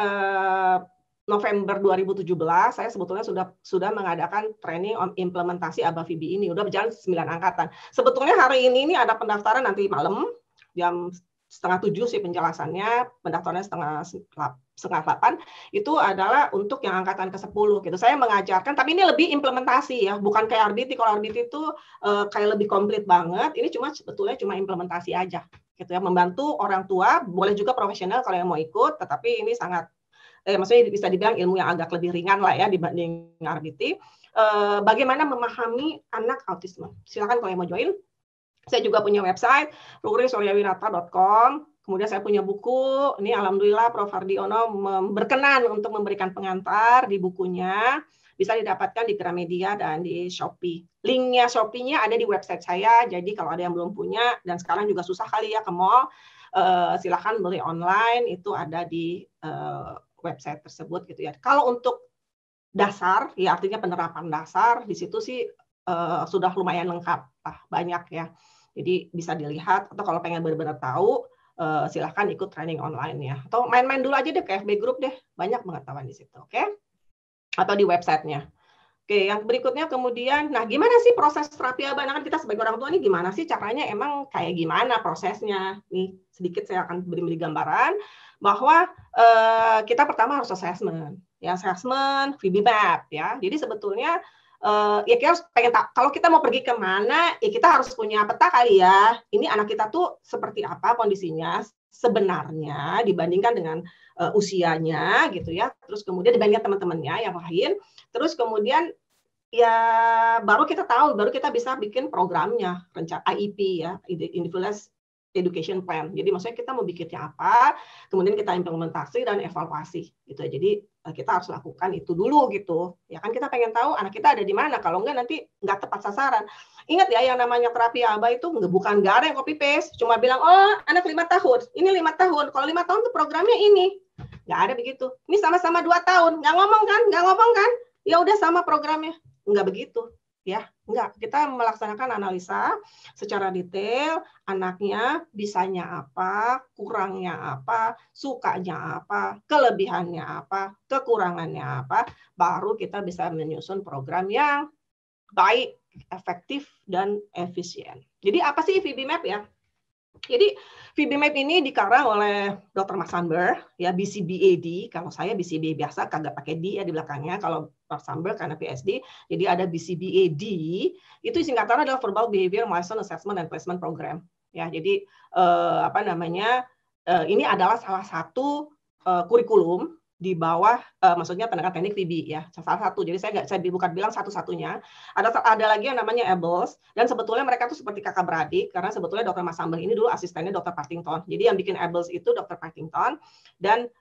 November 2017 saya sebetulnya sudah mengadakan training on implementasi Abah Vibi ini, udah berjalan 9 angkatan. Sebetulnya hari ini ada pendaftaran nanti malam jam 6:30 sih penjelasannya, pendaftarannya setengah 8, itu adalah untuk yang angkatan ke-10 gitu. Saya mengajarkan, tapi ini lebih implementasi ya, bukan kayak RBT. Kalau RBT itu kayak lebih komplit banget, ini sebetulnya cuma implementasi aja gitu ya, membantu orang tua, boleh juga profesional kalau yang mau ikut, tetapi ini sangat maksudnya bisa dibilang ilmu yang agak lebih ringan lah ya dibanding RBT. Bagaimana memahami anak autisme. Silakan kalau yang mau join. Saya juga punya website rurisoryawinata.com. Kemudian saya punya buku. Ini alhamdulillah Prof Hardiono berkenan untuk memberikan pengantar di bukunya. Bisa didapatkan di Gramedia dan di Shopee. Linknya Shopee-nya ada di website saya. Jadi kalau ada yang belum punya dan sekarang juga susah kali ya ke mall, silakan beli online. Itu ada di website tersebut gitu ya. Kalau untuk dasar, ya artinya penerapan dasar di situ sih sudah lumayan lengkap lah, banyak ya. Jadi bisa dilihat, atau kalau pengen benar-benar tahu, silahkan ikut training online ya. Atau main-main dulu aja deh ke FB Group deh, banyak pengetahuan di situ, oke? Atau di websitenya. Oke, yang berikutnya kemudian, nah gimana sih proses terapi Abah? Nah kan kita sebagai orang tua nih gimana sih caranya, emang kayak gimana prosesnya? Nih sedikit saya akan beri gambaran bahwa kita pertama harus assessment, ya assessment, VB-MAP ya. Jadi sebetulnya ya kita harus pengen tahu, kalau kita mau pergi kemana, ya kita harus punya peta kali ya. Ini anak kita tuh seperti apa kondisinya sebenarnya dibandingkan dengan usianya gitu ya. Terus kemudian dibandingkan teman-temannya yang lain. Terus kemudian ya baru kita tahu, baru kita bisa bikin programnya, rencana IEP ya, Individualized Education Plan. Jadi maksudnya kita mau bikinnya apa, kemudian kita implementasi dan evaluasi gitu. Jadi kita harus lakukan itu dulu gitu. Ya kan kita pengen tahu anak kita ada di mana. Kalau enggak nanti nggak tepat sasaran. Ingat ya yang namanya terapi Abah itu bukan nggak ada yang copy paste. Cuma bilang oh anak 5 tahun, ini 5 tahun. Kalau 5 tahun tuh programnya ini. Nggak ada begitu. Ini sama-sama 2 tahun. Nggak ngomong kan? Ya udah sama programnya. Nggak begitu. Ya, enggak. Kita melaksanakan analisa secara detail, anaknya bisanya apa, kurangnya apa, sukanya apa, kelebihannya apa, kekurangannya apa, baru kita bisa menyusun program yang baik, efektif, dan efisien. Jadi apa sih VB-MAP ya? Jadi VB-MAP ini dikarang oleh Dr. Mark Sandberg, ya BCBAD. Kalau saya BCBA biasa, kagak pakai D ya di belakangnya. Kalau Mark Sandberg karena PhD, jadi ada BCBAD. Itu singkatannya adalah Verbal Behavior Milestone Assessment and Placement Program. Ya, jadi ini adalah salah satu kurikulum di bawah, maksudnya tenaga teknik VB ya, salah satu. Jadi saya bukan bilang satu-satunya. Ada lagi yang namanya ABLS, dan sebetulnya mereka tuh seperti kakak beradik, karena sebetulnya Dr. Mas Sambel ini dulu asistennya Dr. Partington. Jadi yang bikin ABLS itu Dr. Partington, dan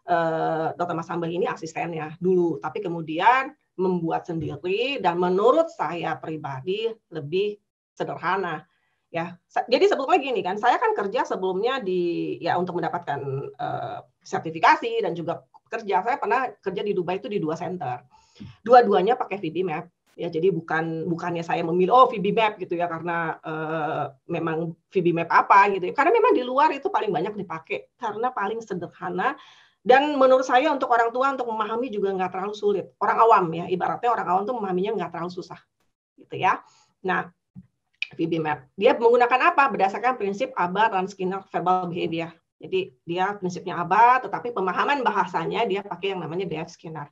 Dr. Mas Sambel ini asistennya dulu. Tapi kemudian membuat sendiri, dan menurut saya pribadi lebih sederhana. Ya, jadi sebetulnya gini kan, saya kan kerja sebelumnya untuk mendapatkan sertifikasi dan juga kerja. Saya pernah kerja di Dubai itu di 2 center. Dua-duanya pakai VB-MAP. Ya, jadi bukannya saya memilih VB-MAP gitu ya karena memang VB-MAP apa gitu. Karena memang di luar itu paling banyak dipakai karena paling sederhana, dan menurut saya untuk orang tua untuk memahami juga nggak terlalu sulit. Orang awam ya, ibaratnya orang awam tuh memahaminya nggak terlalu susah gitu ya. Nah, VB-MAP dia menggunakan apa? Berdasarkan prinsip ABA dan Skinner Verbal Behavior. Jadi dia prinsipnya ABA, tetapi pemahaman bahasanya dia pakai yang namanya BF Skinner.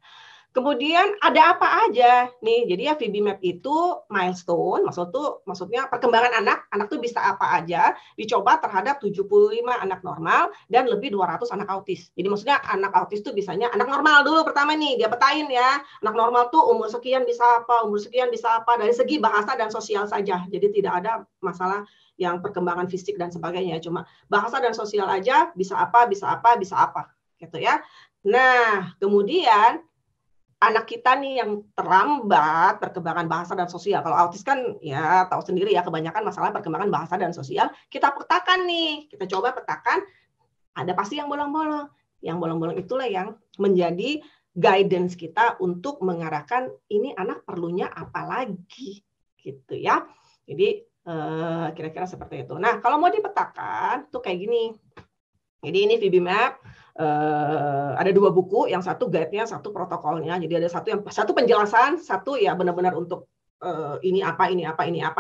Kemudian ada apa aja nih? Jadi ya VB-MAP itu milestone, maksudnya perkembangan anak tuh bisa apa aja, dicoba terhadap 75 anak normal dan lebih 200 anak autis. Jadi maksudnya anak autis tuh bisanya anak normal dulu pertama nih, dia petain ya. Anak normal tuh umur sekian bisa apa, umur sekian bisa apa, dari segi bahasa dan sosial saja. Jadi tidak ada masalah yang perkembangan fisik dan sebagainya, cuma bahasa dan sosial aja bisa apa, bisa apa, bisa apa gitu ya. Nah, kemudian anak kita nih yang terlambat perkembangan bahasa dan sosial. Kalau autis kan ya tahu sendiri ya, kebanyakan masalah perkembangan bahasa dan sosial. Kita petakan nih, kita coba petakan, ada pasti yang bolong-bolong. Yang bolong-bolong itulah yang menjadi guidance kita untuk mengarahkan ini anak perlunya apa lagi gitu ya. Jadi kira-kira seperti itu. Nah, kalau mau dipetakan tuh kayak gini. Jadi ini VB-MAP. Ada 2 buku, yang satu guide-nya, satu protokolnya. Jadi ada satu penjelasan, satu ya benar-benar untuk ini apa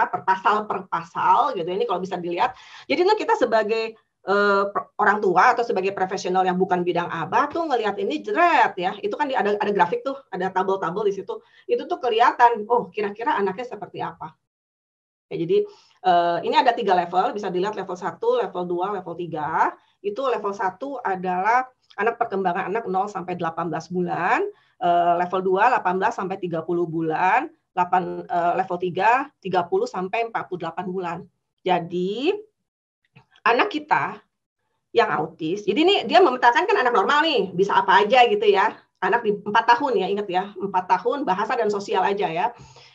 per pasal gitu. Ini kalau bisa dilihat. Jadi kita sebagai orang tua atau sebagai profesional yang bukan bidang ABA tuh ngelihat ini jeret ya. Itu kan ada grafik tuh, ada tabel-tabel di situ. Itu tuh kelihatan, oh kira-kira anaknya seperti apa. Ya, jadi ini ada 3 level, bisa dilihat level 1, level 2, level 3. Itu level 1 adalah anak perkembangan anak 0 sampai 18 bulan, level 2 18 sampai 30 bulan, level 3 30 sampai 48 bulan. Jadi anak kita yang autis, jadi ini dia memetakan kan anak normal nih, bisa apa aja gitu ya. Anak di 4 tahun ya, ingat ya, 4 tahun bahasa dan sosial aja ya.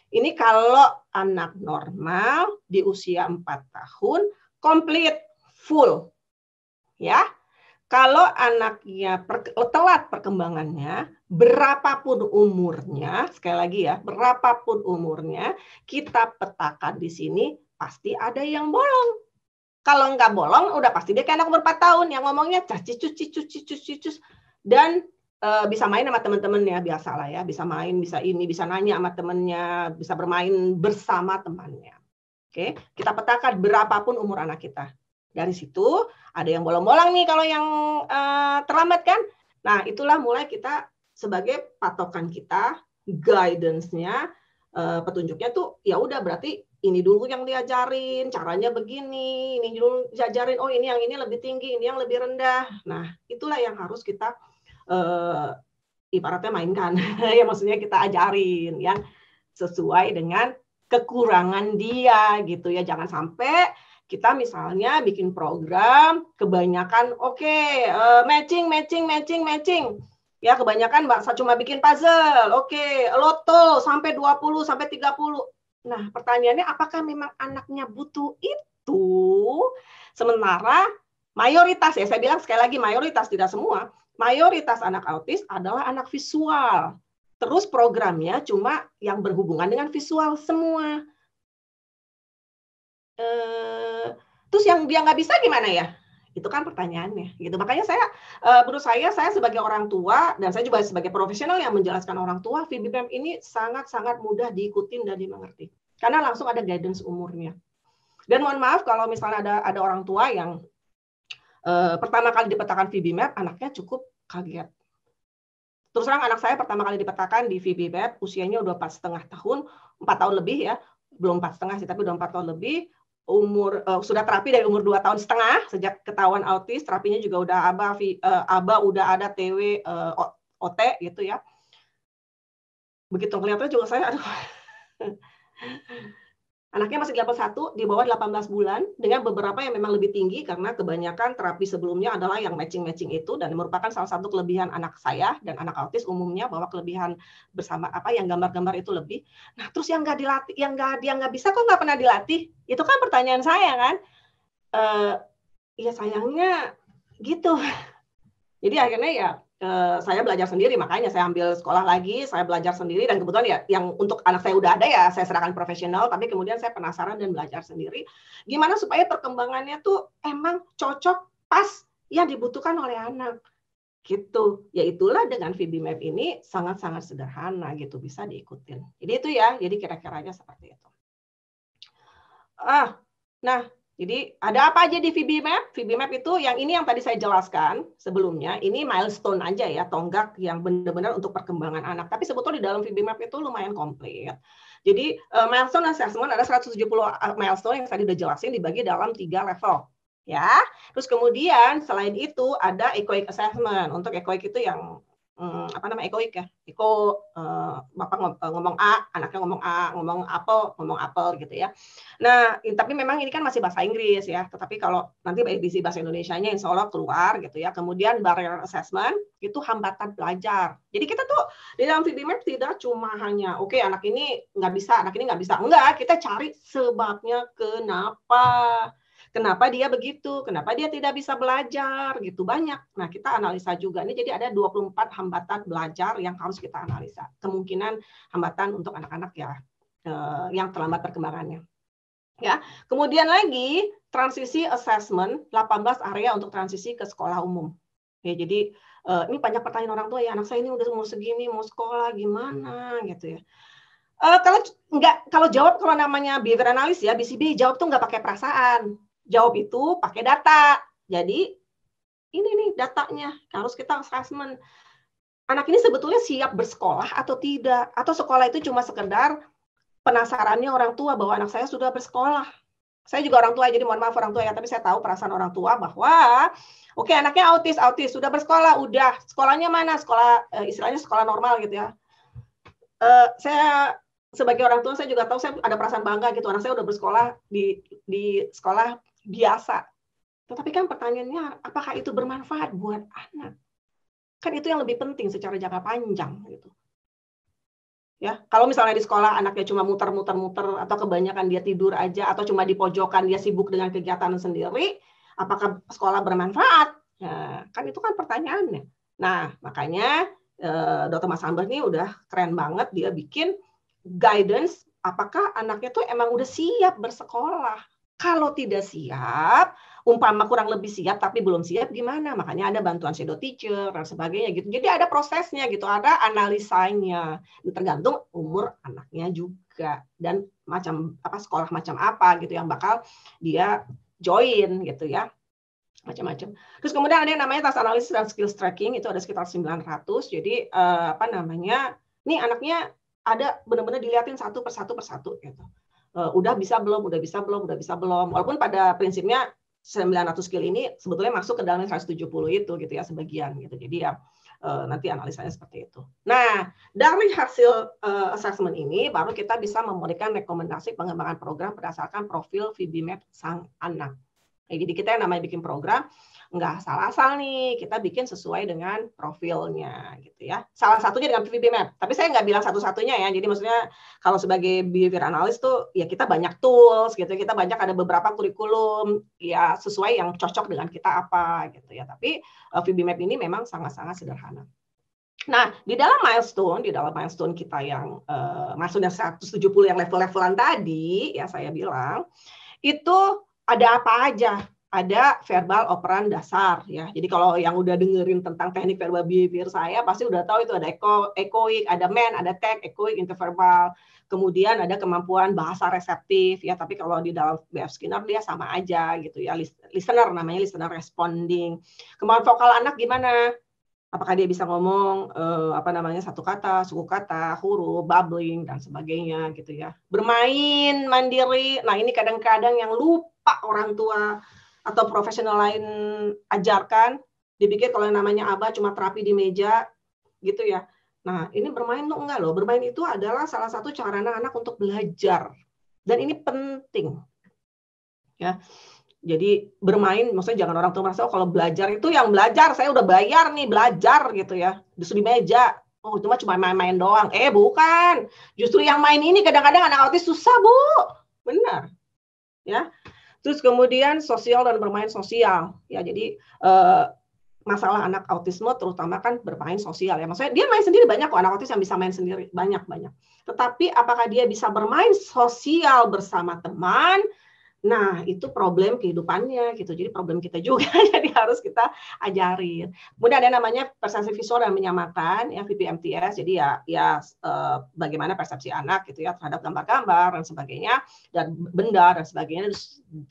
Ini kalau anak normal di usia 4 tahun komplit full. Ya. Kalau anaknya telat perkembangannya, berapapun umurnya, sekali lagi ya, berapapun umurnya, kita petakan di sini pasti ada yang bolong. Kalau nggak bolong, udah pasti dia kayak anak umur 4 tahun yang ngomongnya cicus dan bisa main sama teman-temannya, biasa lah ya, bisa main, bisa nanya sama temannya, bisa bermain bersama temannya. Oke, kita petakan berapapun umur anak kita. Dari situ ada yang bolong-bolong nih kalau yang terlambat kan. Nah, itulah mulai kita sebagai patokan kita, guidance-nya, petunjuknya tuh ya udah berarti ini dulu yang diajarin, caranya begini, ini dulu diajarin, oh ini yang ini lebih tinggi, ini yang lebih rendah. Nah, itulah yang harus kita ibaratnya mainkan. Ya maksudnya kita ajarin yang sesuai dengan kekurangan dia gitu ya. Jangan sampai kita misalnya bikin program kebanyakan matching. Ya kebanyakan cuma bikin puzzle. Loto sampai 20 sampai 30. Nah, pertanyaannya apakah memang anaknya butuh itu? Sementara mayoritas ya, saya bilang sekali lagi mayoritas, tidak semua. Mayoritas anak autis adalah anak visual. Terus programnya cuma yang berhubungan dengan visual semua. Terus yang dia nggak bisa gimana ya? Itu kan pertanyaannya. Gitu. Makanya menurut saya sebagai orang tua dan saya juga sebagai profesional yang menjelaskan orang tua, VB-MAP ini sangat-sangat mudah diikutin dan dimengerti. karena langsung ada guidance umurnya. Dan mohon maaf kalau misalnya ada orang tua yang pertama kali dipetakan VB-MAP, anaknya cukup kaget. Terus terang anak saya pertama kali dipetakan di VB-MAP, usianya udah 4,5 tahun, 4 tahun lebih ya, belum 4,5 sih, tapi udah 4 tahun lebih, sudah terapi dari umur 2,5 tahun, sejak ketahuan autis, terapinya juga udah ABA udah ada TW, OT gitu ya. Begitu kelihatannya juga saya, aduh, anaknya masih level 1 di bawah 18 bulan dengan beberapa yang memang lebih tinggi karena kebanyakan terapi sebelumnya adalah yang matching-matching itu, dan merupakan salah satu kelebihan anak saya dan anak autis umumnya bahwa kelebihan bersama yang gambar-gambar itu lebih. Nah, terus yang nggak dilatih, dia nggak bisa kok nggak pernah dilatih? Itu kan pertanyaan saya kan. Ya sayangnya gitu. Jadi akhirnya ya saya belajar sendiri, makanya saya ambil sekolah lagi, saya belajar sendiri, dan kebetulan ya yang untuk anak saya udah ada ya saya serahkan profesional, tapi kemudian saya penasaran dan belajar sendiri gimana supaya perkembangannya tuh emang cocok pas yang dibutuhkan oleh anak gitu. Ya itulah dengan VB-MAP ini sangat-sangat sederhana gitu, bisa diikutin. Jadi itu ya, jadi kira-kiranya seperti itu. Nah, jadi ada apa aja di VB-MAP? VB-MAP itu yang ini yang tadi saya jelaskan sebelumnya, ini milestone aja ya, tonggak yang benar-benar untuk perkembangan anak. Tapi sebetulnya di dalam VB-MAP itu lumayan komplit. Jadi milestone assessment ada 170 milestone yang tadi udah jelasin dibagi dalam 3 level. Ya. Terus kemudian selain itu ada ecoic assessment. Untuk ecoic itu yang ecoic ya. Bapak ngomong A, anaknya ngomong A, ngomong apel gitu ya. Nah, tapi memang ini kan masih bahasa Inggris ya. Tetapi kalau nanti edisi bahasa Indonesianya insya Allah keluar gitu ya. Kemudian barrier assessment itu hambatan belajar. Jadi kita tuh di dalam VB-MAP tidak cuma hanya oke, anak ini nggak bisa, anak ini nggak bisa. Enggak, kita cari sebabnya kenapa dia begitu, kenapa dia tidak bisa belajar, gitu banyak. Nah, kita analisa juga. Ini jadi ada 24 hambatan belajar yang harus kita analisa. Kemungkinan hambatan untuk anak-anak ya yang terlambat perkembangannya. Ya. Kemudian lagi transisi assessment, 18 area untuk transisi ke sekolah umum. Ya, jadi ini banyak pertanyaan orang tua ya, anak saya ini udah umur segini mau sekolah gimana gitu ya. Kalau jawab kalau namanya behavior analysis ya, BCB jawab tuh nggak pakai perasaan. Jawab itu pakai data. Jadi ini nih datanya harus kita assessment. Anak ini sebetulnya siap bersekolah atau tidak? Atau sekolah itu cuma sekedar penasarannya orang tua bahwa anak saya sudah bersekolah. Saya juga orang tua, jadi mohon maaf orang tua ya, tapi saya tahu perasaan orang tua bahwa oke, anaknya autis, sudah bersekolah, udah. Sekolahnya mana? Sekolah istilahnya sekolah normal gitu ya. Saya sebagai orang tua saya juga tahu saya ada perasaan bangga gitu, anak saya udah bersekolah di sekolah biasa. Tetapi kan pertanyaannya, apakah itu bermanfaat buat anak? Kan itu yang lebih penting secara jangka panjang gitu. Ya, kalau misalnya di sekolah anaknya cuma muter-muter atau kebanyakan dia tidur aja atau cuma di pojokan dia sibuk dengan kegiatan sendiri, apakah sekolah bermanfaat? Nah, kan itu kan pertanyaannya. Nah, makanya Dr. Mas Amber ini udah keren banget, dia bikin guidance apakah anaknya tuh emang udah siap bersekolah. Kalau tidak siap, umpama kurang lebih siap tapi belum siap gimana? Makanya ada bantuan shadow teacher dan sebagainya gitu. Jadi ada prosesnya gitu, ada analisanya. Tergantung umur anaknya juga dan macam sekolah macam apa gitu yang bakal dia join gitu ya. Macam-macam. Terus kemudian ada yang namanya task analysis dan skills tracking, itu ada sekitar 900. Jadi nih anaknya ada benar-benar dilihatin satu persatu gitu. Udah bisa belum. Walaupun pada prinsipnya 900 skill ini sebetulnya masuk ke dalam 170 itu gitu ya sebagian gitu. Jadi ya nanti analisanya seperti itu. Nah, dari hasil assessment ini baru kita bisa memberikan rekomendasi pengembangan program berdasarkan profil VB-MAP sang anak. Jadi kita yang namanya bikin program nggak asal-asal nih, kita bikin sesuai dengan profilnya gitu ya. Salah satunya dengan VB-MAP, tapi saya nggak bilang satu-satunya ya. Jadi maksudnya kalau sebagai behavior analyst tuh ya kita banyak tools gitu, kita banyak ada beberapa kurikulum ya sesuai yang cocok dengan kita apa gitu ya. Tapi VB-MAP ini memang sangat-sangat sederhana. Nah, di dalam milestone kita yang maksudnya 170 yang level-levelan tadi ya saya bilang itu ada apa aja ada verbal operan dasar ya. Jadi kalau yang udah dengerin tentang teknik verbal behavior saya pasti udah tahu itu ada echoic, ada man, ada tag, echoic, interverbal. Kemudian ada kemampuan bahasa reseptif ya, tapi kalau di dalam B.F. Skinner dia sama aja gitu ya. Listener namanya listener responding. Kemampuan vokal anak gimana? Apakah dia bisa ngomong satu kata, suku kata, huruf, bubbling dan sebagainya gitu ya. Bermain mandiri. Nah, ini kadang-kadang yang lupa orang tua atau profesional lain ajarkan, dipikir kalau yang namanya ABA cuma terapi di meja gitu ya. Nah, ini bermain tuh enggak loh. Bermain itu adalah salah satu cara anak-anak untuk belajar. Dan ini penting. Ya. Jadi bermain, maksudnya jangan orang tua merasa kalau belajar itu yang belajar, saya udah bayar nih belajar gitu ya, di meja. Oh, itu cuma main-main doang. Bukan. Justru yang main ini kadang-kadang anak autis susah, Bu. Benar. Ya. Terus kemudian sosial dan bermain sosial. Ya, jadi masalah anak autisme terutama kan bermain sosial ya. Maksudnya dia main sendiri banyak kok, anak autis yang bisa main sendiri banyak. Tetapi apakah dia bisa bermain sosial bersama teman? Nah, itu problem kehidupannya gitu. Jadi problem kita juga, jadi harus kita ajarin. Kemudian ada namanya persepsi visual dan menyamakan, ya VPMTS. Jadi bagaimana persepsi anak gitu ya terhadap gambar-gambar dan sebagainya, dan benda dan sebagainya,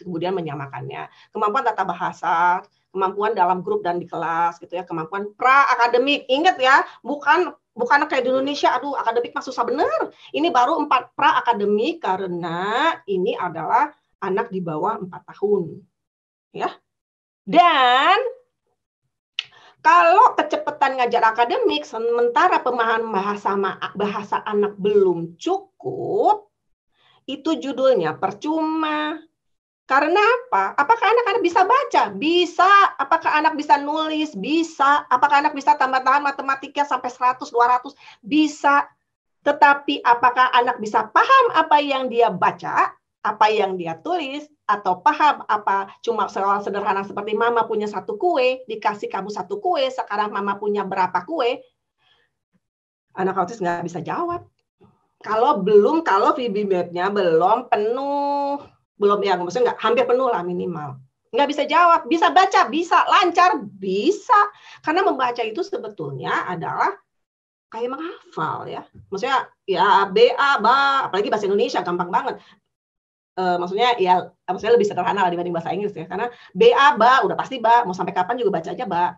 kemudian menyamakannya. Kemampuan tata bahasa, kemampuan dalam grup dan di kelas gitu ya, kemampuan pra-akademik. Ingat ya, bukan kayak di Indonesia, aduh akademik mah susah bener. Ini baru 4 pra-akademik karena ini adalah anak di bawah 4 tahun. Ya. Dan kalau kecepatan ngajar akademik sementara pemahaman bahasa anak belum cukup, itu judulnya percuma. Karena apa? Apakah anak-anak bisa baca? Bisa. Apakah anak bisa nulis? Bisa. Apakah anak bisa tambah-tambahan matematika sampai 100, 200? Bisa. Tetapi apakah anak bisa paham apa yang dia baca? Apa yang dia tulis, atau paham apa cuma soal sederhana seperti mama punya 1 kue, dikasih kamu 1 kue, sekarang mama punya berapa kue? Anak autis nggak bisa jawab. Kalau VB-Map-nya belum penuh, belum ya, maksudnya nggak hampir penuh lah minimal. Nggak bisa jawab, bisa baca, bisa lancar, bisa. Karena membaca itu sebetulnya adalah kayak menghafal ya. Maksudnya ya BA, BA, apalagi bahasa Indonesia gampang banget. Maksudnya lebih sederhana lah dibanding bahasa Inggris ya, karena BA, BA udah pasti BA, mau sampai kapan juga baca aja BA.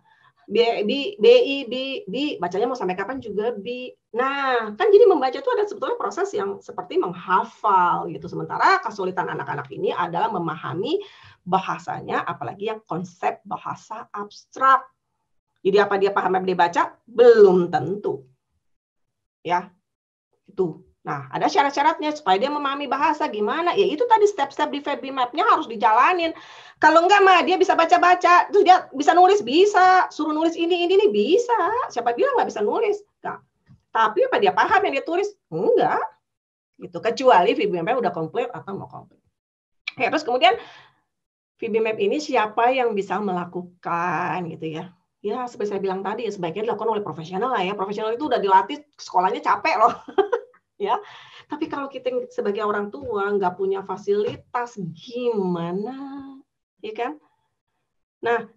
BI, bacanya mau sampai kapan juga B. Nah, kan jadi membaca itu ada sebetulnya proses yang seperti menghafal gitu. Sementara kesulitan anak-anak ini adalah memahami bahasanya, apalagi yang konsep bahasa abstrak. Jadi apa dia paham apa dia baca? Belum tentu. Ya, itu. Nah, ada syarat-syaratnya supaya dia memahami bahasa gimana? Ya itu tadi step-step di VB-Map-nya harus dijalanin. Kalau enggak mah dia bisa baca-baca, terus dia bisa nulis, bisa. Suruh nulis ini bisa. Siapa bilang nggak bisa nulis? Enggak. Tapi apa dia paham yang dia tulis? Enggak. Gitu. Kecuali VB-Map udah komplit atau mau komplit. Ya, terus kemudian VB-Map ini siapa yang bisa melakukan gitu ya? Ya, seperti saya bilang tadi, ya sebaiknya dilakukan oleh profesional lah ya. Profesional itu udah dilatih, sekolahnya capek loh. Ya, tapi kalau kita sebagai orang tua nggak punya fasilitas gimana, ya kan? Nah,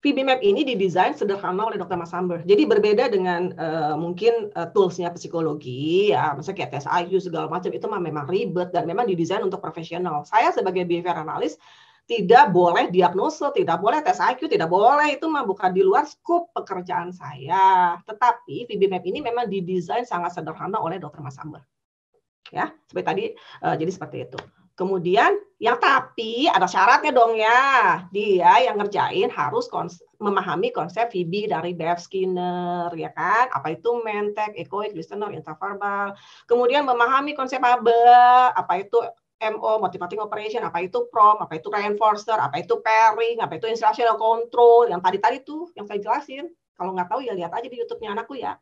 VB-Map ini didesain sederhana oleh Dr. Mas Amber. Jadi berbeda dengan mungkin tools-nya psikologi, ya, misalnya kayak tes IQ segala macam itu memang ribet dan memang didesain untuk profesional. Saya sebagai behavior analis tidak boleh diagnosa, tidak boleh tes IQ, tidak boleh, itu mah bukan di luar skop pekerjaan saya. Tetapi VB-Map ini memang didesain sangat sederhana oleh Dr. Mas Amber. Ya, seperti tadi, jadi seperti itu. Kemudian yang tapi ada syaratnya dong ya. Dia yang ngerjain harus memahami konsep VB dari B.F. Skinner, ya kan? Apa itu mentek, echoic, listener, interverbal. Kemudian memahami konsep ABA, apa itu MO, motivating operation, apa itu PROM, apa itu reinforcer, apa itu pairing, apa itu instructional control, yang tadi tuh yang saya jelasin. Kalau nggak tahu ya lihat aja di YouTube-nya anakku ya.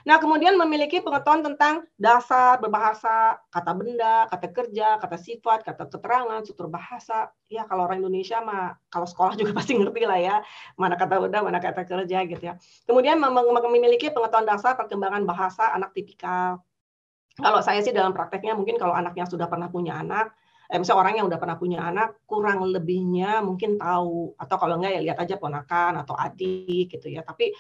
Nah, kemudian memiliki pengetahuan tentang dasar berbahasa, kata benda, kata kerja, kata sifat, kata keterangan, struktur bahasa. Ya, kalau orang Indonesia mah, kalau sekolah juga pasti ngerti lah ya, mana kata benda, mana kata kerja gitu ya. Kemudian memiliki pengetahuan dasar perkembangan bahasa anak tipikal. Kalau saya sih dalam prakteknya mungkin kalau anaknya sudah pernah punya anak, misalnya orang yang udah pernah punya anak kurang lebihnya mungkin tahu, atau kalau enggak ya lihat aja ponakan atau adik gitu ya. Tapi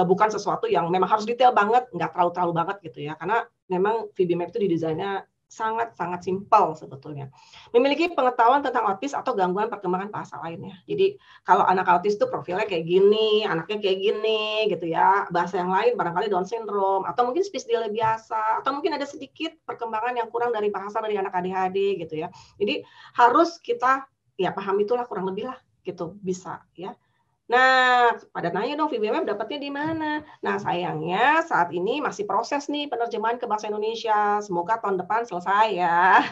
bukan sesuatu yang memang harus detail banget, nggak terlalu banget gitu ya, karena memang VB-Map itu didesainnya sangat-sangat simpel sebetulnya. Memiliki pengetahuan tentang autis atau gangguan perkembangan bahasa lainnya. Jadi kalau anak autis itu profilnya kayak gini, anaknya kayak gini gitu ya. Bahasa yang lain barangkali Down syndrome atau mungkin speech delay biasa atau mungkin ada sedikit perkembangan yang kurang dari bahasa dari anak ADHD gitu ya. Jadi harus kita ya paham itulah kurang lebih lah gitu bisa ya. Nah, pada nanya dong VB-Map dapatnya di mana? Nah, sayangnya saat ini masih proses nih penerjemahan ke bahasa Indonesia. Semoga tahun depan selesai ya.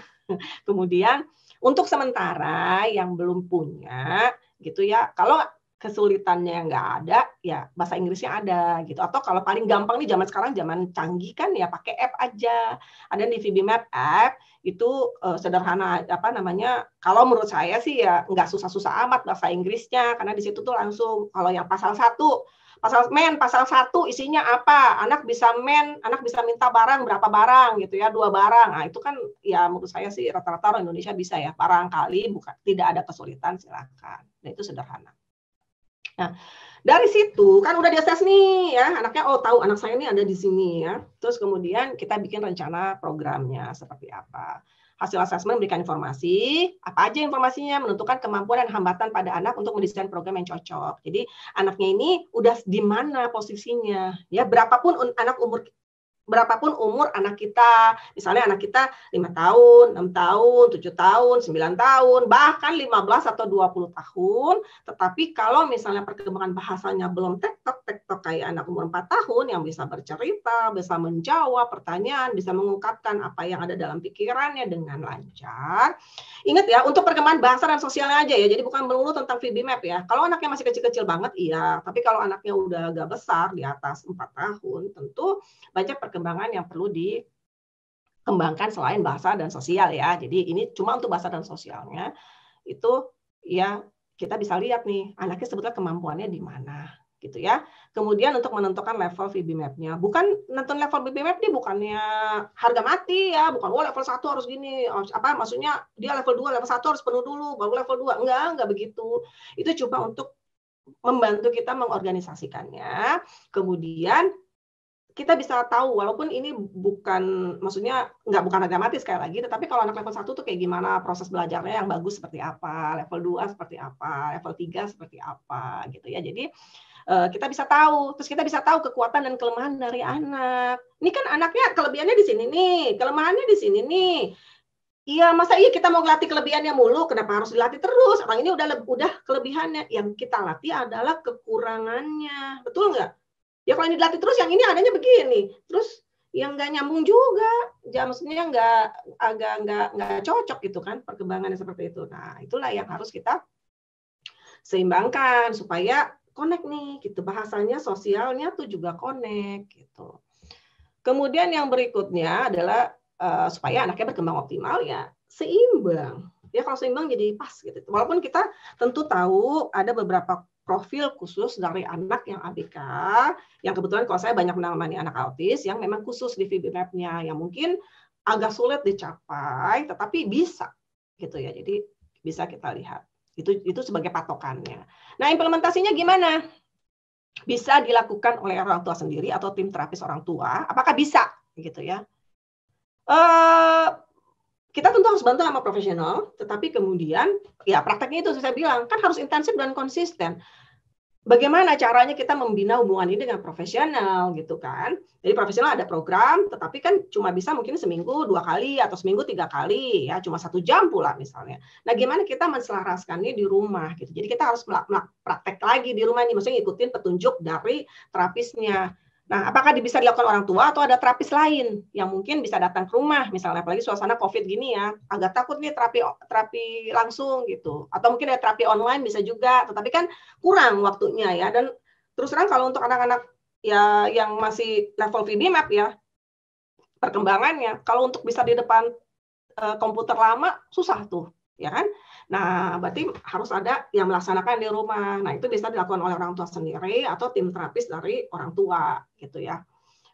Kemudian untuk sementara yang belum punya gitu ya, kalau kesulitannya nggak ada, ya bahasa Inggrisnya ada gitu. Atau kalau paling gampang nih zaman sekarang, zaman canggih kan ya pakai app aja. Ada di VB-Map app itu sederhana apa namanya? Kalau menurut saya sih ya nggak susah-susah amat bahasa Inggrisnya karena di situ tuh langsung kalau yang pasal 1 pasal 1 isinya apa? Anak bisa minta barang berapa barang gitu ya, 2 barang. Nah, itu kan ya menurut saya sih rata-rata orang Indonesia bisa ya. Barangkali bukan tidak ada kesulitan silakan. Nah, itu sederhana. Nah, dari situ kan udah diakses nih ya, anaknya tahu anak saya ini ada di sini ya. Terus kemudian kita bikin rencana programnya seperti apa. Hasil asesmen memberikan informasi, apa aja informasinya, menentukan kemampuan dan hambatan pada anak untuk mendesain program yang cocok. Jadi anaknya ini udah di mana posisinya, ya berapapun umur anak kita, misalnya anak kita 5 tahun, 6 tahun, 7 tahun, 9 tahun, bahkan 15 atau 20 tahun, tetapi kalau misalnya perkembangan bahasanya belum tektok kayak anak umur 4 tahun yang bisa bercerita, bisa menjawab pertanyaan, bisa mengungkapkan apa yang ada dalam pikirannya dengan lancar. Ingat ya, untuk perkembangan bahasa dan sosialnya aja ya, jadi bukan melulu tentang VB-Map ya. Kalau anaknya masih kecil-kecil banget, iya. Tapi kalau anaknya udah agak besar, di atas 4 tahun, tentu banyak perkembangan yang perlu dikembangkan selain bahasa dan sosial ya. Jadi ini cuma untuk bahasa dan sosialnya, itu ya kita bisa lihat nih, anaknya sebetulnya kemampuannya di mana gitu ya. Kemudian untuk menentukan level VB-Map-nya. Bukan nentuin level VB-Map nih bukannya harga mati ya, bukan level 1 harus gini, maksudnya dia level 2, level 1 harus penuh dulu baru level 2. Enggak begitu. Itu coba untuk membantu kita mengorganisasikannya. Kemudian kita bisa tahu walaupun ini bukan harga mati sekali lagi, tetapi kalau anak level 1 tuh kayak gimana proses belajarnya yang bagus seperti apa, level 2 seperti apa, level 3 seperti apa gitu ya. Jadi kita bisa tahu, terus kita bisa tahu kekuatan dan kelemahan dari anak. Ini kan anaknya kelebihannya di sini nih, kelemahannya di sini nih. Iya, masa kita mau latih kelebihannya mulu? Kenapa harus dilatih terus? Orang ini udah kelebihannya. Yang kita latih adalah kekurangannya. Betul nggak? Ya kalau ini dilatih terus, yang ini adanya begini. Terus yang nggak nyambung juga. Ya, maksudnya nggak cocok gitu kan perkembangannya seperti itu. Nah, itulah yang harus kita seimbangkan supaya connect nih gitu. Bahasanya, sosialnya tuh juga connect gitu. Kemudian yang berikutnya adalah supaya anaknya berkembang optimal ya seimbang. Ya kalau seimbang jadi pas gitu. Walaupun kita tentu tahu ada beberapa profil khusus dari anak yang ABK, yang kebetulan kalau saya banyak menangani anak autis yang memang khusus di VB-Map-nya yang mungkin agak sulit dicapai, tetapi bisa gitu ya. Jadi bisa kita lihat. Itu sebagai patokannya. Nah, implementasinya gimana? Bisa dilakukan oleh orang tua sendiri atau tim terapis orang tua. Apakah bisa gitu ya? Kita tentu harus bantu sama profesional, tetapi kemudian ya prakteknya itu saya bilang kan harus intensif dan konsisten. Bagaimana caranya kita membina hubungan ini dengan profesional gitu kan? Jadi profesional ada program, tetapi kan cuma bisa mungkin seminggu 2 kali atau seminggu 3 kali ya, cuma 1 jam pula misalnya. Nah, gimana kita menselaraskannya di rumah gitu. Jadi kita harus praktek lagi di rumah nih, maksudnya ngikutin petunjuk dari terapisnya. Nah, apakah bisa dilakukan orang tua atau ada terapis lain yang mungkin bisa datang ke rumah, misalnya apalagi suasana COVID gini ya, agak takut nih terapi langsung gitu. Atau mungkin ada terapi online bisa juga, tetapi kan kurang waktunya ya. Dan terus terang kalau untuk anak-anak ya yang masih level VB-Map ya, perkembangannya, kalau untuk bisa di depan komputer lama, susah tuh, ya kan? Nah, berarti harus ada yang melaksanakan di rumah. Nah, itu bisa dilakukan oleh orang tua sendiri atau tim terapis dari orang tua, gitu ya.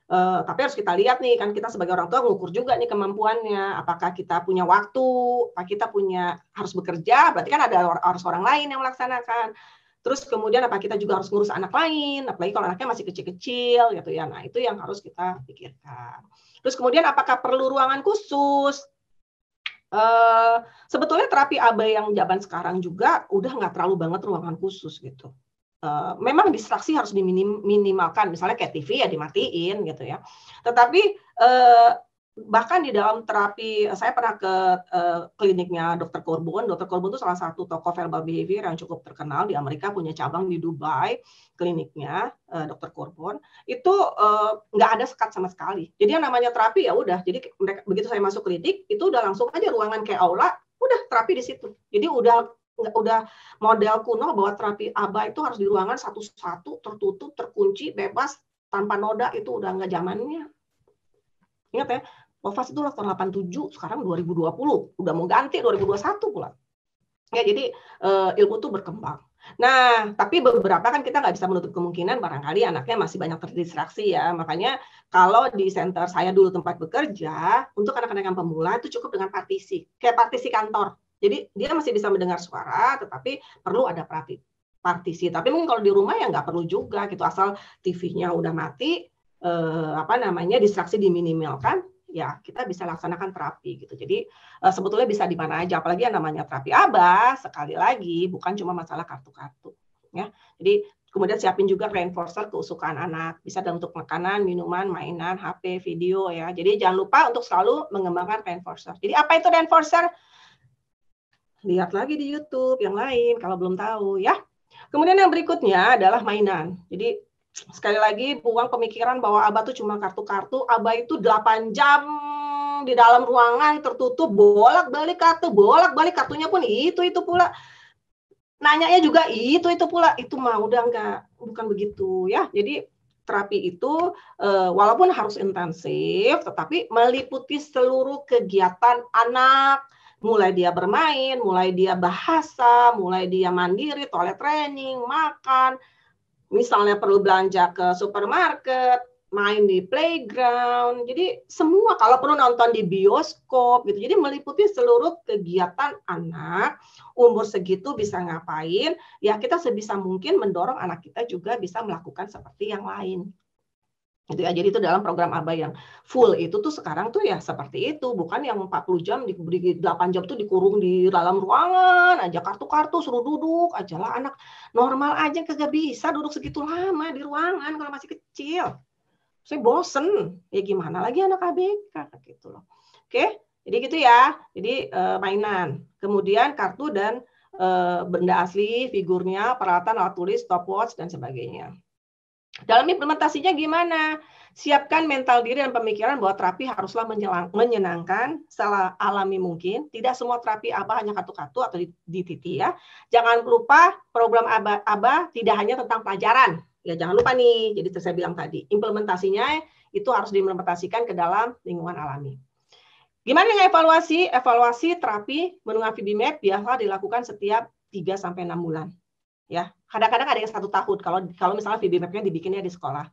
Tapi harus kita lihat nih, kan kita sebagai orang tua mengukur juga nih kemampuannya. Apakah kita punya waktu, apakah kita harus bekerja, berarti kan harus orang lain yang melaksanakan. Terus kemudian apa kita juga harus ngurus anak lain, apalagi kalau anaknya masih kecil-kecil gitu ya. Nah, itu yang harus kita pikirkan. Terus kemudian apakah perlu ruangan khusus? Sebetulnya terapi AB yang zaman sekarang juga udah nggak terlalu banget ruangan khusus gitu. Memang distraksi harus diminimalkan, misalnya kayak TV ya dimatiin gitu ya. Tetapi bahkan di dalam terapi, saya pernah ke kliniknya Dr. Corbun. Dr. Corbun itu salah satu tokoh verbal behavior yang cukup terkenal di Amerika, punya cabang di Dubai, kliniknya Dr. Corbun. Itu nggak ada sekat sama sekali. Jadi yang namanya terapi ya udah. Jadi begitu saya masuk klinik, itu udah langsung aja ruangan kayak aula, udah terapi di situ. Jadi udah model kuno bahwa terapi ABA itu harus di ruangan satu-satu, tertutup, terkunci, bebas, tanpa noda, itu udah nggak zamannya. Ingat ya, Lovas itu tahun 87, sekarang 2020, udah mau ganti 2021 pula. Ya, jadi ilmu itu berkembang. Nah, tapi beberapa kan kita nggak bisa menutup kemungkinan barangkali anaknya masih banyak terdistraksi ya. Makanya kalau di center saya dulu tempat bekerja, untuk anak-anak yang pemula itu cukup dengan partisi, kayak partisi kantor. Jadi dia masih bisa mendengar suara, tetapi perlu ada partisi. Tapi mungkin kalau di rumah ya nggak perlu juga gitu, asal TV-nya udah mati, distraksi diminimalkan, ya kita bisa laksanakan terapi gitu. Jadi sebetulnya bisa di mana aja, apalagi yang namanya terapi ABA, sekali lagi bukan cuma masalah kartu-kartu. Ya, jadi kemudian siapin juga reinforcer kesukaan anak, bisa untuk makanan, minuman, mainan, HP, video ya. Jadi jangan lupa untuk selalu mengembangkan reinforcer. Jadi apa itu reinforcer? Lihat lagi di YouTube yang lain kalau belum tahu ya. Kemudian yang berikutnya adalah mainan. Jadi sekali lagi buang pemikiran bahwa ABA itu cuma kartu-kartu. ABA itu 8 jam di dalam ruangan tertutup, bolak-balik kartunya pun itu pula. Nanyanya juga itu pula. Itu mah udah bukan begitu ya. Jadi terapi itu walaupun harus intensif, tetapi meliputi seluruh kegiatan anak, mulai dia bermain, mulai dia bahasa, mulai dia mandiri, toilet training, makan, misalnya perlu belanja ke supermarket, main di playground, jadi semua, kalau perlu nonton di bioskop gitu. Jadi meliputi seluruh kegiatan anak, umur segitu bisa ngapain, ya kita sebisa mungkin mendorong anak kita juga bisa melakukan seperti yang lain. Gitu ya. Jadi itu dalam program ABA yang full itu tuh sekarang tuh ya seperti itu, bukan yang 40 jam diberi 8 jam tuh dikurung di dalam ruangan aja, kartu-kartu suruh duduk aja lah. Anak normal aja kagak bisa duduk segitu lama di ruangan kalau masih kecil. Saya bosen, ya gimana lagi anak ABK gitu loh. Oke, jadi gitu ya. Jadi mainan, kemudian kartu dan benda asli, figurnya, peralatan, alat tulis, stopwatch dan sebagainya. Dalam implementasinya gimana? Siapkan mental diri dan pemikiran bahwa terapi haruslah menyenangkan, alami mungkin. Tidak semua terapi ABA hanya kartu-kartu atau dititi ya. Jangan lupa program ABA tidak hanya tentang pelajaran. Ya jangan lupa nih, jadi saya bilang tadi, implementasinya itu harus diimplementasikan ke dalam lingkungan alami. Gimana dengan evaluasi? Evaluasi terapi menggunakan VB-MAP biasa dilakukan setiap 3-6 bulan. Ya, kadang-kadang ada yang 1 tahun kalau misalnya VB-MAP-nya dibikinnya di sekolah.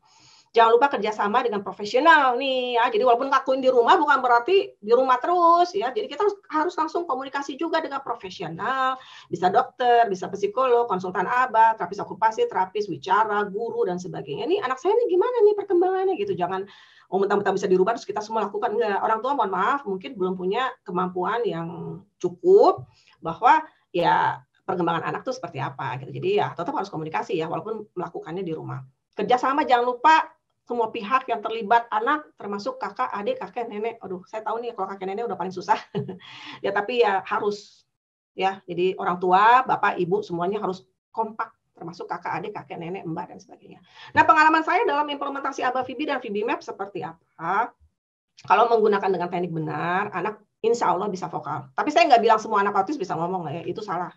Jangan lupa kerjasama dengan profesional nih ya. Jadi walaupun lakuin di rumah bukan berarti di rumah terus ya. Jadi kita harus langsung komunikasi juga dengan profesional, bisa dokter, bisa psikolog, konsultan ABA, terapis okupasi, terapis wicara, guru dan sebagainya. Ini anak saya nih gimana nih perkembangannya gitu. Jangan mentang-mentang bisa dirubah terus kita semua lakukan. Enggak. Orang tua mohon maaf mungkin belum punya kemampuan yang cukup bahwa ya perkembangan anak tuh seperti apa gitu. Jadi ya tetap harus komunikasi ya walaupun melakukannya di rumah. Kerjasama jangan lupa semua pihak yang terlibat anak termasuk kakak, adik, kakek, nenek. Aduh, saya tahu nih kalau kakek nenek udah paling susah. Ya tapi ya harus ya. Jadi orang tua, bapak, ibu semuanya harus kompak termasuk kakak, adik, kakek, nenek, mbak dan sebagainya. Nah, pengalaman saya dalam implementasi ABA-VB dan VB-MAP seperti apa? Kalau menggunakan dengan teknik benar, anak insya Allah bisa vokal. Tapi saya nggak bilang semua anak autis bisa ngomong, ya itu salah.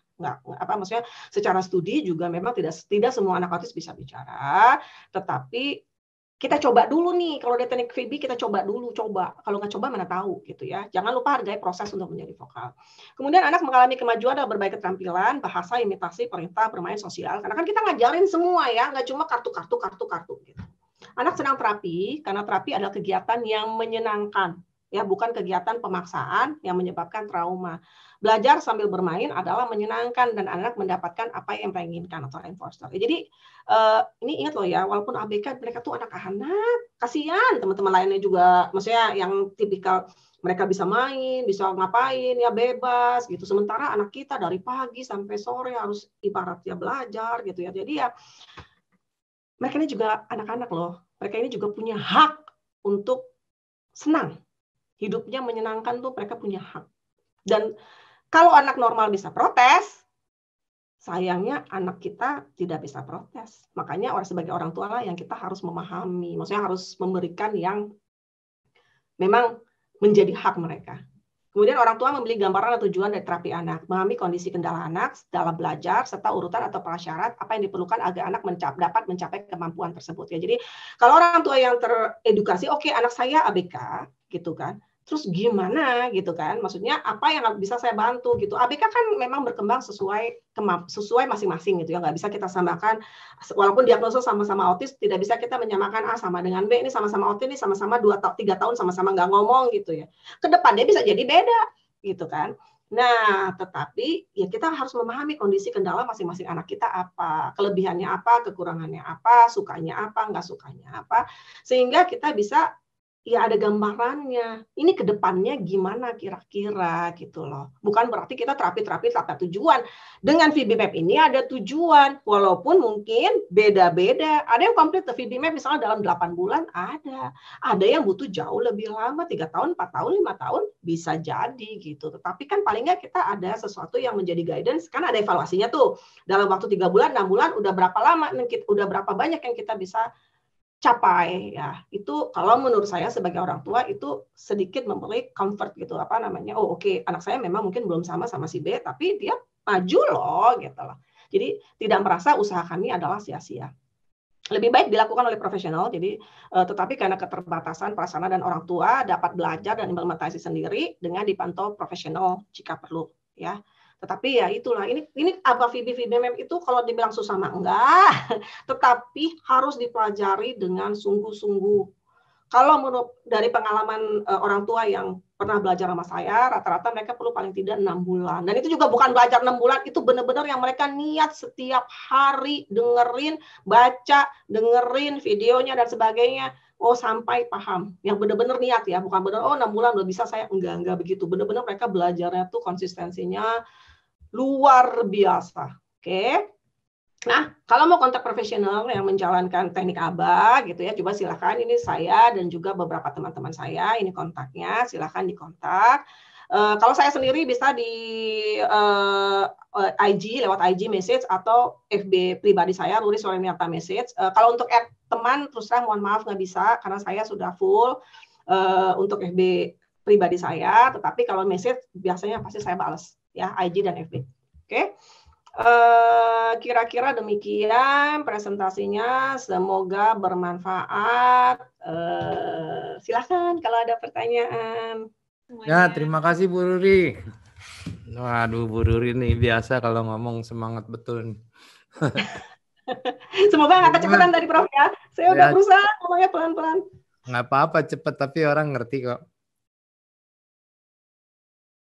Maksudnya secara studi juga memang tidak semua anak autis bisa bicara, tetapi kita coba dulu nih, kalau di teknik VB kita coba dulu, kalau nggak coba mana tahu gitu ya. Jangan lupa hargai proses untuk menjadi vokal. Kemudian anak mengalami kemajuan dalam berbagai keterampilan, bahasa, imitasi, perintah, bermain sosial. Karena kan kita ngajarin semua ya, nggak cuma kartu gitu. Anak sedang terapi karena terapi adalah kegiatan yang menyenangkan, ya, bukan kegiatan pemaksaan yang menyebabkan trauma. Belajar sambil bermain adalah menyenangkan dan anak mendapatkan apa yang mereka inginkan atau reinforcer. Jadi ini ingat loh ya, walaupun ABK mereka tuh anak-anak, kasihan teman-teman lainnya juga, maksudnya yang tipikal mereka bisa main, bisa ngapain ya bebas gitu. Sementara anak kita dari pagi sampai sore harus ibaratnya belajar gitu ya. Jadi ya mereka ini juga anak-anak loh. Mereka ini juga punya hak untuk senang. Hidupnya menyenangkan tuh mereka punya hak. Dan kalau anak normal bisa protes, sayangnya anak kita tidak bisa protes. Makanya sebagai orang tua lah yang kita harus memahami. Maksudnya harus memberikan yang memang menjadi hak mereka. Kemudian orang tua membeli gambaran atau tujuan dari terapi anak, memahami kondisi kendala anak dalam belajar, serta urutan atau prasyarat apa yang diperlukan agar anak dapat mencapai kemampuan tersebut. Ya, jadi kalau orang tua yang teredukasi, oke, anak saya ABK, gitu kan, terus gimana gitu kan, maksudnya apa yang bisa saya bantu gitu. ABK kan memang berkembang sesuai masing-masing gitu ya, nggak bisa kita samakan, walaupun diagnosa sama-sama autis, tidak bisa kita menyamakan A sama dengan B, ini sama-sama autis, ini sama-sama 2-3 tahun sama-sama nggak ngomong gitu ya. Kedepannya bisa jadi beda gitu kan. Nah, tetapi ya kita harus memahami kondisi kendala masing-masing anak kita apa, kelebihannya apa, kekurangannya apa, sukanya apa, nggak sukanya apa, sehingga kita bisa ya ada gambarannya. Ini ke depannya gimana kira-kira gitu loh. Bukan berarti kita terapi tanpa tujuan. Dengan VB-MAP ini ada tujuan, walaupun mungkin beda-beda. Ada yang komplit VB-MAP misalnya dalam 8 bulan, ada. Ada yang butuh jauh lebih lama, 3 tahun, 4 tahun, 5 tahun, bisa jadi gitu. Tetapi kan paling nggak kita ada sesuatu yang menjadi guidance, kan ada evaluasinya tuh. Dalam waktu 3 bulan, 6 bulan, udah berapa lama, udah berapa banyak yang kita bisa capai ya. Itu kalau menurut saya sebagai orang tua itu sedikit memberi comfort gitu, apa namanya, oh oke, anak saya memang mungkin belum sama si B, tapi dia maju loh gitu loh. Jadi tidak merasa usaha kami adalah sia-sia. Lebih baik dilakukan oleh profesional, jadi tetapi karena keterbatasan pelaksana dan orang tua dapat belajar dan implementasi sendiri dengan dipantau profesional jika perlu ya. Tetapi ya itulah, ini apa VB-MAP itu kalau dibilang susah mah enggak, tetapi harus dipelajari dengan sungguh-sungguh. Kalau menurut dari pengalaman orang tua yang pernah belajar sama saya, rata-rata mereka perlu paling tidak 6 bulan. Dan itu juga bukan belajar 6 bulan, itu benar-benar yang mereka niat setiap hari dengerin, baca, dengerin videonya dan sebagainya. Oh, sampai paham. Yang benar-benar niat ya, bukan benar, oh 6 bulan udah bisa saya. Enggak begitu. Benar-benar mereka belajarnya tuh konsistensinya luar biasa. Oke. Nah, kalau mau kontak profesional yang menjalankan teknik ABA gitu ya, coba silakan, ini saya dan juga beberapa teman-teman saya, ini kontaknya, silakan dikontak. Kalau saya sendiri bisa di IG, lewat IG message atau FB pribadi saya, Ruri Soleniarta message. Kalau untuk add teman, terus terang mohon maaf nggak bisa, karena saya sudah full untuk FB pribadi saya, tetapi kalau message biasanya pasti saya balas ya, IG dan FB. Oke. Kira-kira demikian presentasinya, semoga bermanfaat. Silakan kalau ada pertanyaan. Ya, terima kasih Bu Ruri. Waduh, Bu Ruri nih biasa kalau ngomong semangat betul. Semoga nggak kecepatan dari Prof ya. Saya udah berusaha ngomongnya pelan-pelan. Nggak apa-apa, cepet tapi orang ngerti kok.